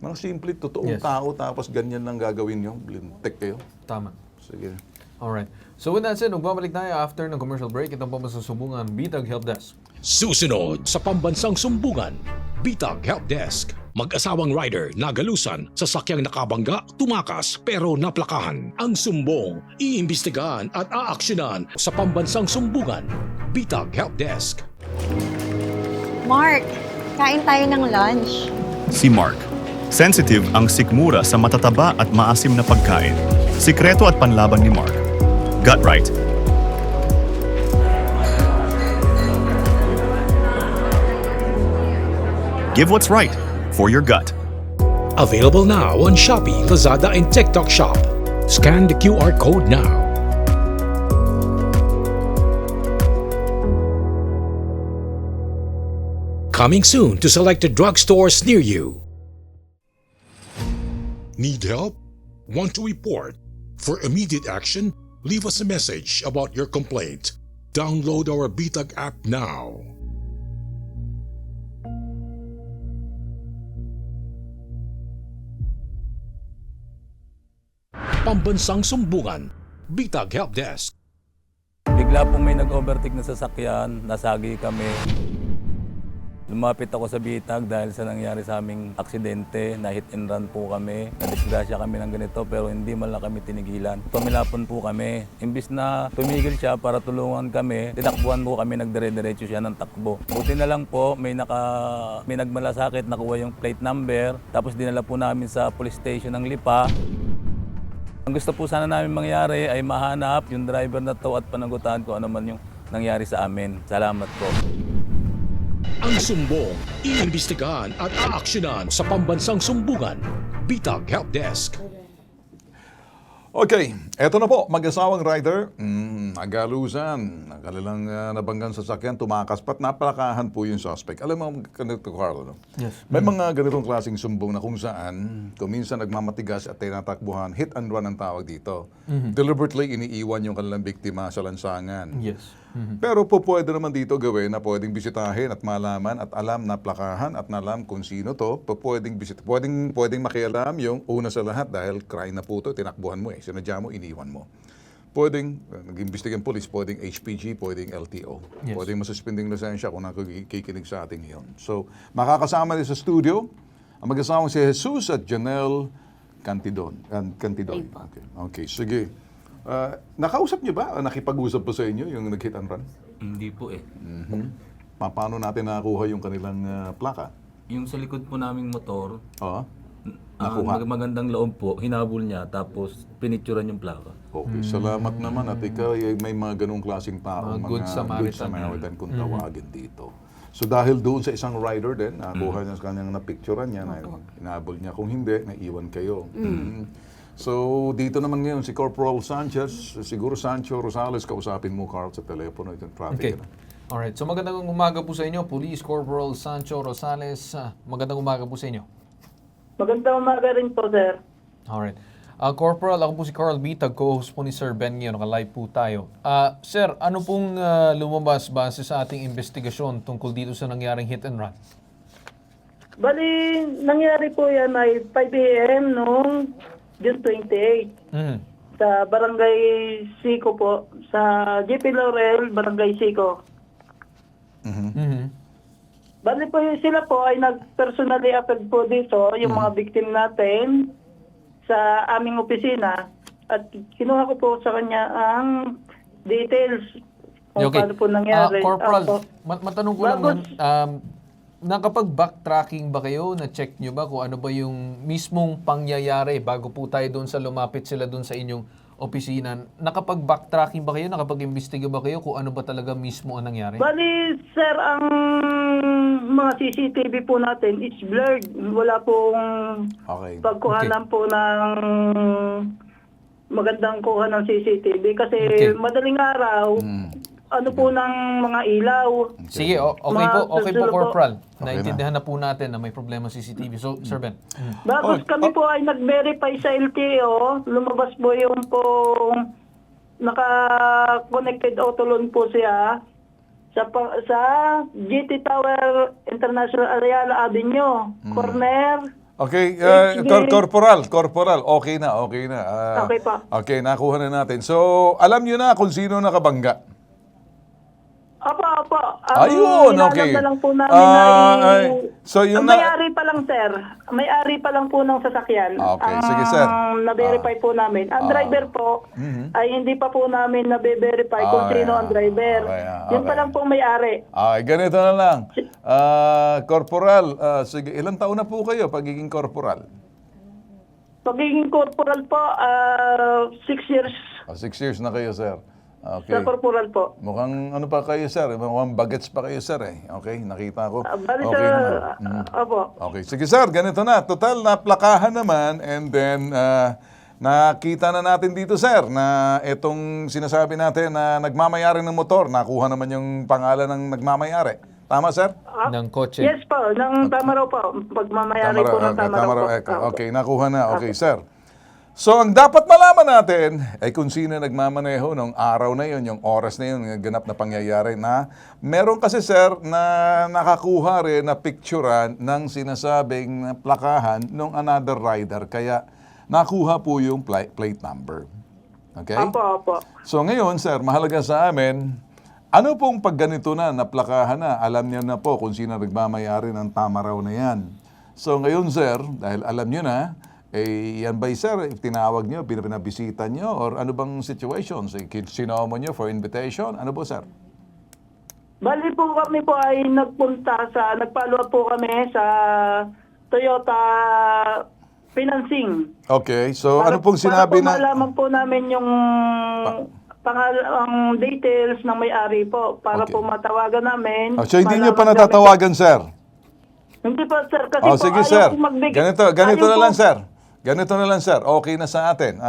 Mga simple, totoong Yes. tao, tapos ganyan lang gagawin nyo. Lintek kayo. Tama. Sige. Alright. So with that said, magbabalik tayo after ng commercial break. Itong pamasusumbungan, Bitag Help Desk. Susunod sa pambansang sumbungan, Bitag Help Desk. Mag-asawang rider nagalusan, sasakyang nakabangga, tumakas pero naplakahan. Ang sumbong, iimbestigahan at aaksyonan sa pambansang sumbungan, Bitag Help Desk. Mark, kain tayo ng lunch. Si Mark. Sensitive ang sikmura sa matataba at maasim na pagkain. Sikreto at panlaban ni Mark. Gut right. Give what's right for your gut. Available now on Shopee, Lazada, and TikTok Shop. Scan the QR code now. Coming soon to selected drugstores near you. Need help? Want to report? For immediate action, leave us a message about your complaint. Download our BTAG app now. Pambansang Sumbungan, BTAG Help Desk. Bigla pong may nag-overtake na sasakyan, nasagi kami. Lumapit ako sa bitag dahil sa nangyari sa aming aksidente, na hit and run po kami. Nadisgrasya kami ng ganito pero hindi man lang kami tinigilan. Tumilapon po kami. Imbis na tumigil siya para tulungan kami, tinakbuhan po kami, nagdire-diretso siya ng takbo. Buti na lang po, may nagmalasakit, nakuha yung plate number, tapos dinala po namin sa police station ng Lipa. Ang gusto po sana namin mangyari ay mahanap yung driver na to at panagutan ko ano man yung nangyari sa amin. Salamat po. Ang sumbong, iimbestigahan at aaksyonan sa Pambansang Sumbungan, BTAG Help Desk. Okay, eto na po, mag-asawang rider, nagalusan, ang kanilang nabanggang sasakyan, tumakas pat napalakahan po yung suspect. Alam mo, ganito, Carlo, no? Yes. May mga ganitong klaseng sumbong na kung saan, kuminsan nagmamatigas at tinatakbuhan, hit and run ang tawag dito. Deliberately iniiwan yung kanilang biktima sa lansangan. Yes. Pero po pwede naman dito gawin na pwedeng bisitahin at malaman at alam na plakahan at nalam kung sino to. Pwedeng makialam yung una sa lahat dahil crime na po to, tinakbuhan mo sinadya mo, iniwan mo. Pwedeng, nag-imbestigan police, pwedeng HPG, pwedeng LTO. Yes. Pwedeng masuspending lisensya kung nakikinig sa ating ngayon. So, makakasama din sa studio ang mag-asawang si Jesus at Janelle Cantidon. Okay, sige. Nakausap niyo ba? Nakipag-usap pa sa inyo yung nag-hit and run? Hindi po eh. Paano natin nakakuha yung kanilang plaka? Yung sa likod po naming motor, Oo. Nakuha. magandang loob po, hinabol niya tapos pinicturan yung plaka. Okay, salamat naman at ikaw ay may mga ganong klaseng tao, Mga Good Samaritan. kung tawagin dito. So dahil doon sa isang rider din, nakuha niya sa kanyang napicturean niya, na inabol niya. Kung hindi, naiwan kayo. So dito naman ngayon si Corporal Sanchez, siguro Sancho Rosales, kausapin mo Carl sa telepono, itong traffic. Okay. Alright, so magandang umaga po sa inyo, Police Corporal Sancho Rosales. Magandang umaga po sa inyo. Magandang umaga rin po, sir. Alright. Corporal, ako po si Carl Bitag, co-host po ni Sir Ben ngayon, naka-live po tayo. Sir, ano pong lumabas base sa ating investigasyon tungkol dito sa nangyaring hit and run? Bali, nangyari po yan ay 5 a.m. noong June 28 sa Barangay Sico po, sa JP Laurel, Barangay Sico. Bali po sila po ay nag-personally affect po dito, yung mga victim natin sa aming opisina, at kinuha ko po sa kanya ang details kung paano po nangyari. Corporal, matanong ko lang yan, nakapag-backtracking ba kayo? Na-check nyo ba kung ano ba yung mismong pangyayari bago po tayo doon sa lumapit sila doon sa inyong opisina? Nakapag-backtracking ba kayo? Nakapag-imbestiga ba kayo kung ano ba talaga mismo ang nangyari? Bali, sir, ang mga CCTV po natin is blurred. Wala pong pagkuhanan po ng magandang kuha ng CCTV kasi madaling araw, ano po ng mga ilaw. Sige, okay po, Corporal. Naintindihan na po natin na may problema sa CCTV. So, Sir Ben. Bagos kami po ay nag-verify sa LTO, lumabas po yung pong naka-connected auto loan po siya sa GT Tower International Ayala Avenue, corner. Okay, Corporal, okay na. Okay pa. Okay, nakuha na natin. So, alam niyo na kung sino nakabangga. Opo. Ayun, okay. Na lang po namin so yung may-ari pa lang, sir. May-ari pa lang po ng sasakyan. Okay, sige, sir. Na-verify po namin. Ang driver po ay hindi pa po namin na-verify kung sino ang driver. Yun pa lang po may-ari. Okay, ganito na lang. Corporal, sige, ilang taon na po kayo pagiging corporal? Pagiging corporal po, 6 years. 6 years na kayo, sir. Okay. Sa corporal po. Mukhang ano pa kayo, sir? Mukhang bagets pa kayo, sir, eh. Okay, nakita ko. Bali Okay naman. Opo. Okay, sige, sir, ganito na. Total, naplakahan naman and then nakita na natin dito, sir, na itong sinasabi natin na nagmamayari ng motor, nakuha naman yung pangalan ng nagmamayari. Tama, sir? Ng kotse. Yes po, ng tama raw po. Pagmamayari po ng tama raw po. Okay, nakuha na. Okay, sir. So, ang dapat malaman natin ay kung sino nagmamaneho nung araw na yun, yung oras na yun, yung ganap na pangyayari na meron kasi, sir, na nakakuha rin na picturean ng sinasabing plakahan ng another rider. Kaya, nakuha po yung plate number. Okay? Opo. So, ngayon, sir, mahalaga sa amin, ano pong pagganito na, naplakahan na, alam niyo na po kung sino nagmamayari ng tama raw na yan. So, ngayon, sir, dahil alam niyo na, yan ba, sir, tinawag nyo, pinabisita nyo, or ano bang situation? Sinoma nyo for invitation? Ano po, sir? Bali po kami po ay nagfollow up po kami sa Toyota Financing. Okay, so ano pong sinabi na... Para po malaman po namin yung ang details ng may-ari po para po matawagan namin. So hindi nyo pa natatawagan, sir? Hindi po, sir, kasi sige, sir. Ganito na lang, sir. Ganito na lang, sir. Okay na sa atin.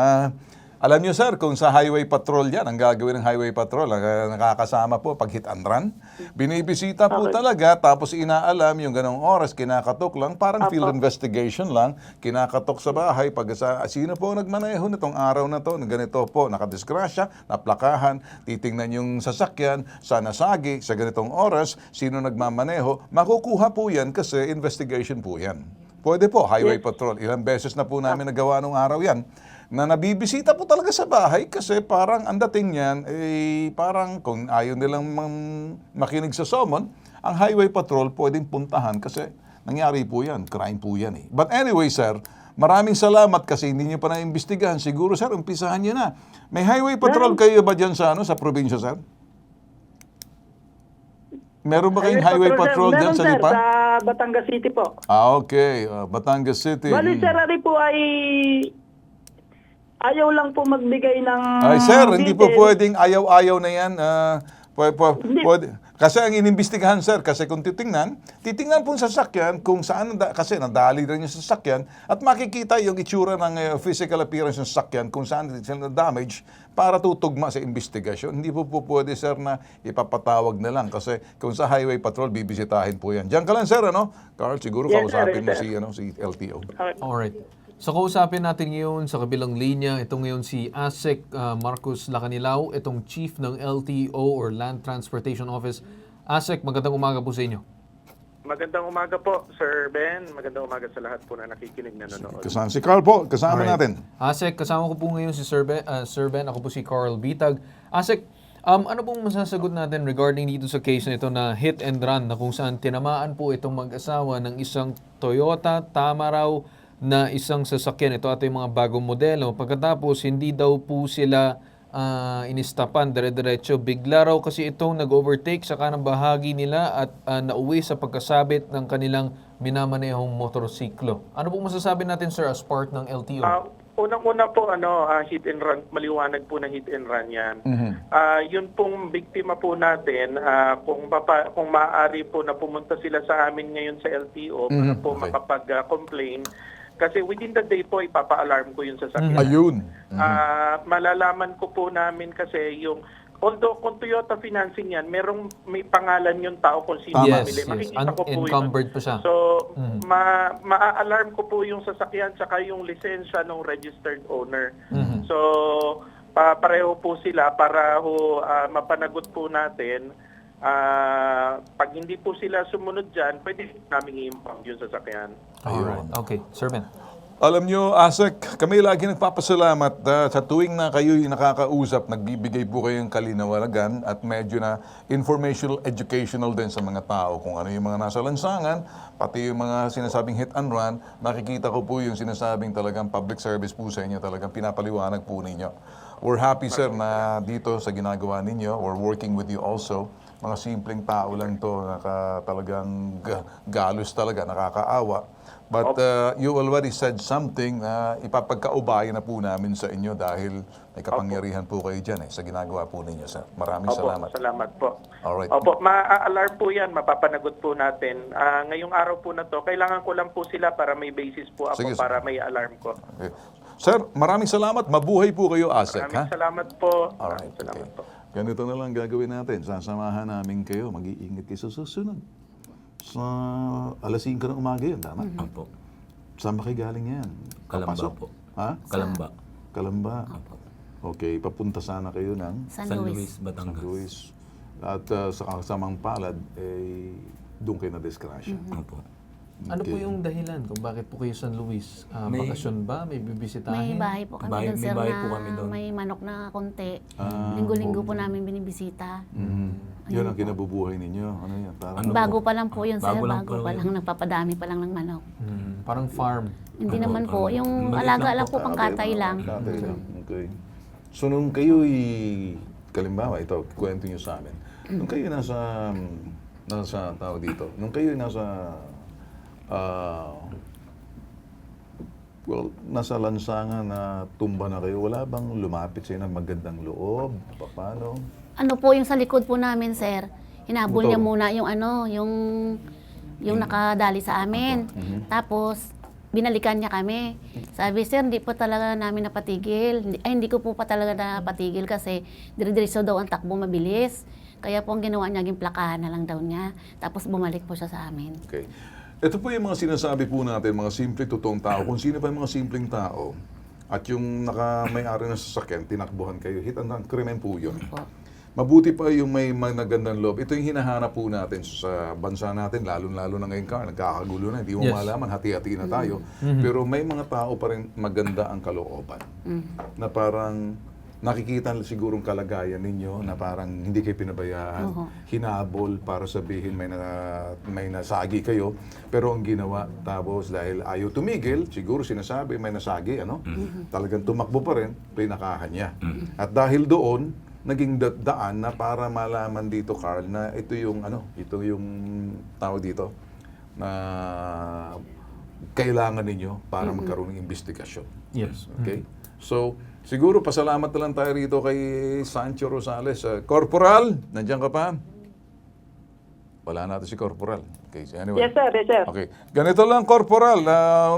Alam nyo, sir, kung sa highway patrol yan, ang gagawin ng highway patrol, nakakasama po pag hit and run. Binibisita po talaga, tapos inaalam yung ganong oras, kinakatok lang, parang field investigation lang, kinakatok sa bahay, pag sino po nagmaneho nitong araw na to, ganito po, nakadisgrasya, naplakahan, titingnan yung sasakyan, sa nasagi, sa ganitong oras, sino nagmamaneho, makukuha po yan kasi investigation po yan. Pwede po, highway patrol. Ilang beses na po namin nagawa nung araw yan na nabibisita po talaga sa bahay kasi parang ang dating niyan, parang kung ayaw nilang makinig sa summon, ang highway patrol pwedeng puntahan kasi nangyari po yan, crime po yan. But anyway, sir, maraming salamat kasi hindi niyo pa na-imbestigahan. Siguro, sir, umpisahan niyo na. May highway patrol kayo ba dyan sa probinsya, sir? Meron ba kayong highway patrol dyan sa Lipa? Sa Batangas City po. Okay. Batangas City. Bali, sir, po ay ayaw lang po magbigay ng ay, sir, hindi po pwedeng ayaw-ayaw na yan. Pwede. Kasi ang inimbestigahan, sir, kasi kung titingnan po yung sasakyan kung saan, kasi nadali rin yung sasakyan at makikita yung itsura ng physical appearance ng sasakyan kung saan sila damage para tutugma sa investigasyon. Hindi po pwede, sir, na ipapatawag na lang kasi kung sa highway patrol, bibisitahin po yan. Diyan ka lang, sir, ano? Carl, siguro kausapin mo si LTO. Alright. So kausapin natin ngayon sa kabilang linya, ito ngayon si ASEC Marcos Lacanilao, itong Chief ng LTO or Land Transportation Office. ASEC, magandang umaga po sa inyo. Magandang umaga po, Sir Ben. Magandang umaga sa lahat po na nakikinig na nanonood. Kasama si Carl po, kasama natin. ASEC, kasama ko po ngayon si Sir Ben, ako po si Carl Bitag. ASEC, ano pong masasagot natin regarding dito sa case na ito na hit and run na kung saan tinamaan po itong mag-asawa ng isang Toyota Tamaraw na isang sasakyan. Ito yung mga bagong modelo. Pagkatapos, hindi daw po sila inistapan dire-diretso. Bigla raw kasi itong nag-overtake sa kanang bahagi nila at nauwi sa pagkasabit ng kanilang minamanehong motorsiklo. Ano po masasabi natin, sir, as part ng LTO? Unang-una po, hit and run, maliwanag po na hit and run yan. Yun pong biktima po natin, kung maaari po na pumunta sila sa amin ngayon sa LTO para po makapag-complain, kasi within the day po, ipapa-alarm ko yung sasakyan. Ayun. Malalaman ko po namin kasi although kung Toyota Financing yan, may pangalan yung tao kung sino mamili. Makikita ko po encumbered pa siya. So, ma-alarm ko po yung sasakyan tsaka yung lisensya ng registered owner. So, pareho po sila para mapanagot po natin. Pag hindi po sila sumunod dyan, pwede namin i-impound yung sasakyan. Alright. Okay. Sir Ben. Alam nyo, ASEC, kami lagi nagpapasalamat sa tuwing na kayo'y nakakausap, nagbibigay po kayong kalinawagan at medyo na informational, educational din sa mga tao. Kung ano yung mga nasa lansangan, pati yung mga sinasabing hit and run, makikita ko po yung sinasabing talagang public service po sa inyo, talagang pinapaliwanag po ninyo. We're happy, sir, na dito sa ginagawa ninyo, we're working with you also. Mga simpleng tao lang to, talagang galos talaga, nakakaawa. But you already said something na ipapagkaubaya na po namin sa inyo dahil may kapangyarihan po kayo dyan sa ginagawa po ninyo, sir. Maraming salamat. Salamat po. Alright. Opo, ma-alarm po yan, mapapanagot po natin. Ngayong araw po na to, kailangan ko lang po sila para may basis po ako para may alarm ko. Okay. Sir, maraming salamat. Mabuhay po kayo, ASEC. Maraming salamat po. Alright. Salamat po. ganito na lang gagawin natin. Sasamahan namin kayo. Mag-iingat kayo sa susunod. Sa alas 5 ng umaga yun, tama? Opo. Saan ba kayo galing yan? Kalamba Papasok? po. Ha? Kalamba. Kalamba. Okay, papunta sana kayo ng San Luis, Batangas. San Luis. At sa kasamang palad, doon kayo na-discrasya. Opo. Ano po yung dahilan kung bakit po kayo San Luis? May- Bakasyon ba? May bibisitahin? May bahay po kami Bahay- doon, may sir, bahay na po kami doon. may manok na konti. Ah, Linggo-linggo po namin binibisita. Yun ang kinabubuhay ninyo. Ano yan? Parang, Ano Bago po? pa lang po yun, sir. Bago lang Bago po pa yun. lang. Nagpapadami pa lang ng manok. Parang farm. Hindi Ano naman po? po. Yung Maliit alaga lang lang po. po, pangkatay lang. Katay lang. Okay. So, nung kayo'y, kalimbawa, ito, kwento nyo sa amin. Nung kayo nasa tawag dito, nung kayo'y nasa lansangan na tumba na kayo, wala bang lumapit sa'yo ng magandang loob? Paano? Ano po yung sa likod po namin, sir? Hinabol Motor. niya muna yung ano, yung nakadali sa amin. Tapos, binalikan niya kami. Sabi, sir, hindi po talaga namin napatigil. Hindi ko po pa talaga napatigil kasi dire-diretso daw ang takbo mabilis. Kaya po ang ginawa niya, naging plakahan na lang daw niya. Tapos bumalik po siya sa amin. Okay. Ito po yung mga sinasabi po natin, mga simple, totoong tao. Kung sino pa yung mga simpleng tao at yung may-ari ng sasakyan, tinakbuhan kayo, hit and run, krimen po yun. Po. Mabuti pa yung may magandang loob. Ito yung hinahanap po natin sa bansa natin, lalo-lalo na ngayon, nagkakagulo na, hindi mo Yes. malaman, hati-hati na tayo. Pero may mga tao pa rin maganda ang kalooban. Na parang nakikita sigurong kalagayan ninyo na parang hindi kayo pinabayaan, hinabol para sabihin may nasagi kayo, pero ang ginawa, tapos dahil ayaw tumigil, siguro sinasabi may nasagi, talagang tumakbo pa rin, pinakahan niya. At dahil doon, naging daan na para malaman dito, Carl, na ito yung tawag dito, na kailangan ninyo para magkaroon ng investigasyon. Yes. Okay? So, siguro pasalamat na lang tayo rito kay Sancho Rosales. Corporal, nandiyan ka pa? Wala natin si Corporal. Okay, so anyway. Yes, sir. Yes, sir. Okay. Ganito lang, Corporal.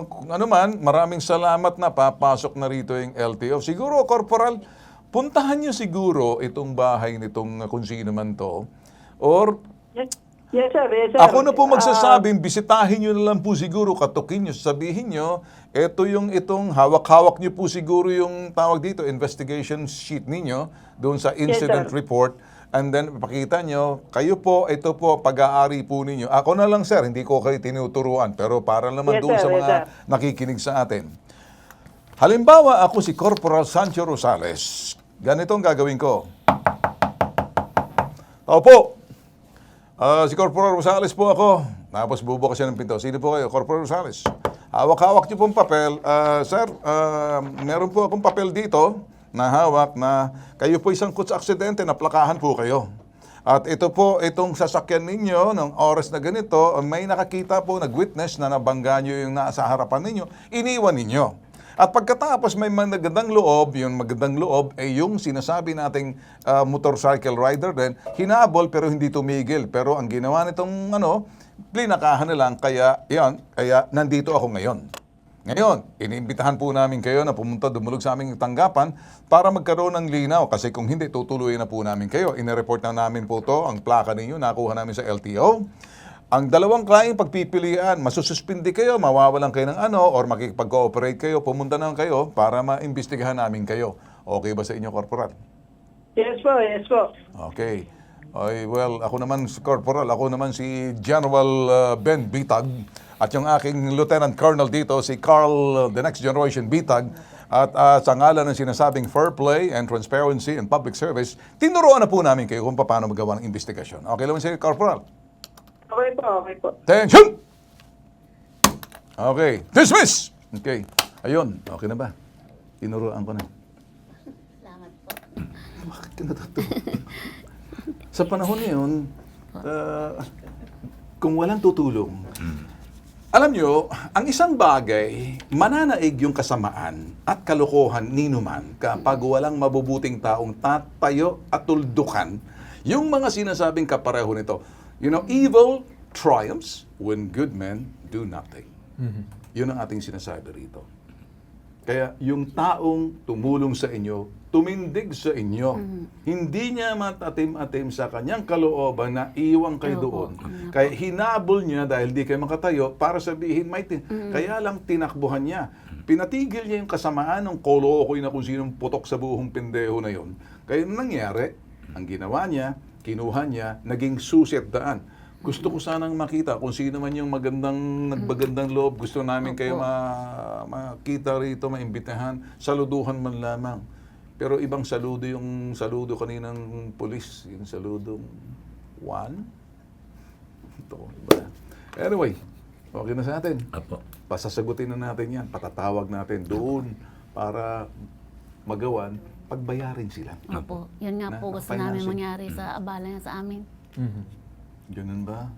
Kung ano man, maraming salamat na papasok na rito yung LTO. Siguro, Corporal, puntahan nyo siguro itong bahay nitong kung sino man to. Or Yes, sir. Yes, sir. ako na po magsasabing, bisitahin nyo na lang po siguro, katukin nyo, sabihin nyo, itong hawak-hawak nyo po siguro yung tawag dito, investigation sheet ninyo, doon sa incident sir. report, and then pakita nyo, kayo po, ito po, pag-aari po ninyo. Ako na lang, sir, hindi ko kayo tinuturuan, pero para naman Yes, doon sir. sa Yes, mga sir. nakikinig sa atin. Halimbawa, ako si Corporal Sancho Rosales. Ganito ang gagawin ko. Tao po. Si Corporal Rosales po ako. Tapos bubukas siya ng pinto. Sino po kayo? Corporal Rosales. Hawak-hawak niyo pong papel. Sir, meron po akong papel dito na hawak na kayo po isang aksidente na plakahan po kayo. At ito po, itong sasakyan ninyo ng oras na ganito, may nakakita po, nag-witness na nabangga nyo yung nasa harapan ninyo, iniwan ninyo. At pagkatapos may magandang loob, yung magandang loob ay yung sinasabi nating motorcycle rider din, hinabol pero hindi tumigil. Pero ang ginawa nitong plinakahan na lang, kaya nandito ako ngayon. Ngayon, iniimbitahan po namin kayo na pumunta dumulog sa aming tanggapan para magkaroon ng linaw. Kasi kung hindi, tutuloy na po namin kayo. Inireport na namin po to, ang plaka ninyo, nakuha namin sa LTO. Ang dalawang kliyeng pagpipilian, masususpindi kayo, mawawalan kayo ng or makikipag-cooperate kayo, pumunta na kayo para maimbestigahan namin kayo. Okay ba sa inyo, Corporal? Yes po, yes po. Okay. Well, ako naman, Corporal, ako naman si General Ben Bitag at yung aking Lieutenant Colonel dito, si Carl, the Next Generation Bitag. At sa ngalan ng sinasabing fair play and transparency and public service, tinuruan na po namin kayo kung paano magawa ng investigasyon. Okay lang si Corporal? Okay po, okay po. Attention! Okay. Dismiss! Okay. Ayun. Okay na ba? Tinuruan ko na. Salamat po. Bakit ka natutuwa? Sa panahon ngayon, kung walang tutulong, alam nyo, ang isang bagay, mananaig yung kasamaan at kalokohan ninuman kapag walang mabubuting taong tatayo at tuldukan yung mga sinasabing kapareho nito. Evil triumphs when good men do nothing. Yun ang ating sinasabi rito. Kaya yung taong tumulong sa inyo, tumindig sa inyo. Hindi niya matatim-atim sa kanyang kalooban na iwan kayo doon. Kaya hinabol niya dahil di kayo makatayo para sabihin kaya lang tinakbuhan niya. Pinatigil niya yung kasamaan ng kolokoy na kung sinong putok sa buhong pendeho na yon. Kaya nangyari, ang ginawa niya, kinuha niya, naging susi at daan. Gusto ko sanang makita kung sino man yung nagbagandang loob. Gusto namin kayo makita rito, maimbitahan. Saluduhan man lamang. Pero ibang saludo yung saludo kaninang pulis. Yung saludong one. Ito, iba. Anyway, okay na sa atin. Apo. Pasasagutin na natin yan. Patatawag natin doon para magawan, pagbayarin sila. Opo. Yun nga po gusto namin mangyari sa abala niya sa amin. Ganun ba?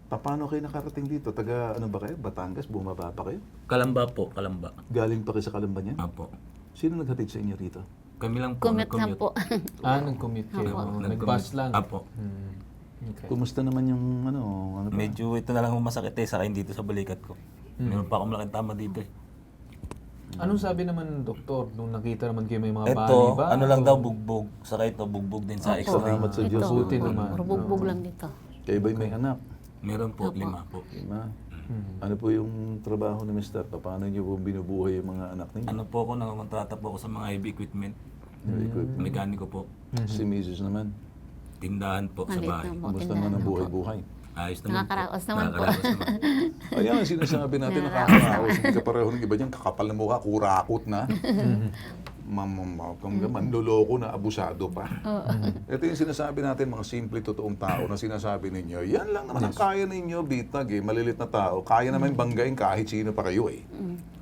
Paano kayo nakarating dito? Taga ano ba kayo? Batangas? Bumaba pa kayo? Kalamba po, Kalamba. Galing pa kayo sa Kalamba niyan? Apo. Sino naghatid sa inyo rito? Kami lang po. Commute na po. Nag-commute kayo. Nag-bus lang. Apo. Okay. Kumusta naman yung ano ba? Medyo ito na lang ang masakit sa akin dito sa balikat ko. Meron pa akong malaking tama dito eh. Anong sabi naman doktor nung nakita naman kayo may mga bali Ito, ba? ano lang daw, bugbog. Saka ito, bugbog din sa x-ray. Salamat sa Diyos. Buti naman. Bugbog lang dito. Kayo ba'y may anak? Meron po, 5 po. Lima. Ano po yung trabaho ni Mr.? Paano niyo po binubuhay yung mga anak ninyo? Ano po ako, nangontrata po ako sa mga heavy equipment. Mekaniko po. Si Mrs. naman. Tindahan po sa Maliit bahay. na po. Kumusta naman ang buhay-buhay? Ayos naman po. Nakakaraos naman po. Nakakaraos naman. Ayan ang sinasabi natin, nakakaraos. Hindi ka pareho ng iba dyan, kakapal na mukha, kurakot na. Manloloko na, abusado pa. Ito yung sinasabi natin, mga simple, totoong tao na sinasabi ninyo. Yan lang naman ang kaya ninyo, bitag eh, malilit na tao. Kaya naman banggain kahit sino pa kayo eh.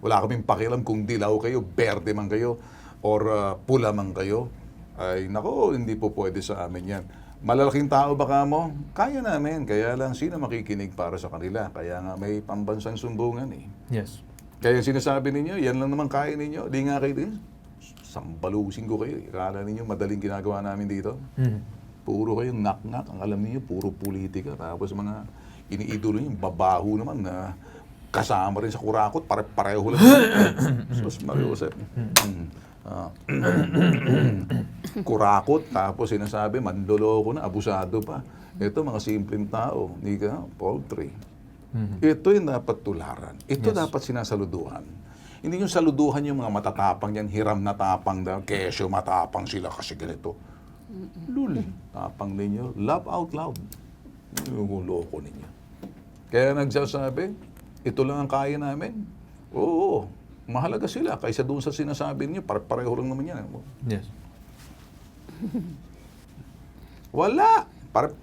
Wala kaming pakialam kung dilaw kayo, berde man kayo, or pula man kayo. Ay, nako, hindi po pwede sa amin yan. Malalaking tao baka mo? Kaya namin. Kaya lang, sino makikinig para sa kanila? Kaya nga may pambansang sumbungan eh. Yes. Kaya sinasabi ninyo, yan lang naman kaya ninyo. Di nga kayo din. Sambalusin ko kayo. Akala ninyo, madaling ginagawa namin dito. Puro kayong knock-knock. Ang alam niyo, puro politika. Tapos mga iniidolo niyo, babaho naman na kasama rin sa kurakot. Pareho lang. Sus, Mariusep. Kurakot, tapos sinasabi, mandoloko na, abusado pa. Ito, mga simpleng tao. Hindi ka, poultry. Ito yung dapat tularan. Ito dapat sinasaluduhan. Hindi yung saluduhan yung mga matatapang yan, hiram na tapang daw, kesyo matapang sila kasi ganito. Lul, tapang ninyo, laugh out loud. Yung loko ninyo. Kaya nagsasabi, ito lang ang kaya namin. Oo, mahalaga sila kaysa doon sa sinasabi niyo, pareho lang naman yan. Yes. Wala,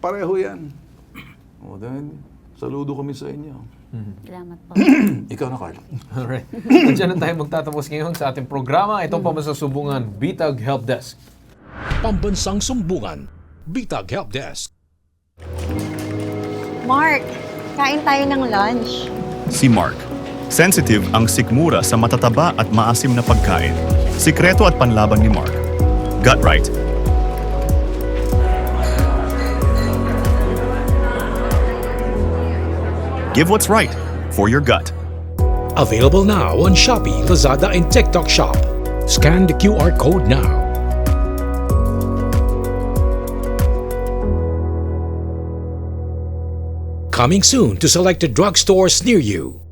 pareho yan. O dahil, saludo kami sa inyo. Salamat po. Ikaw na, Carl. Alright. Diyan na tayo magtatapos ngayon sa ating programa. Ito pa masasumbungan, Bitag Help Desk. Pambansang Sumbungan, Bitag Help Desk. Mark, kain tayo ng lunch. Si Mark. Sensitive ang sikmura sa matataba at maasim na pagkain. Sikreto at panlaban ni Mark. Gut Right. Give what's right for your gut. Available now on Shopee, Lazada, and TikTok Shop. Scan the QR code now. Coming soon to selected drugstores near you.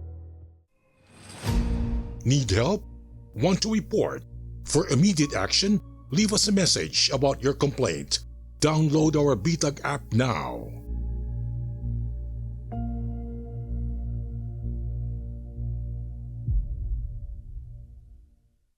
Need help? Want to report? For immediate action, leave us a message about your complaint. Download our Bitag app now.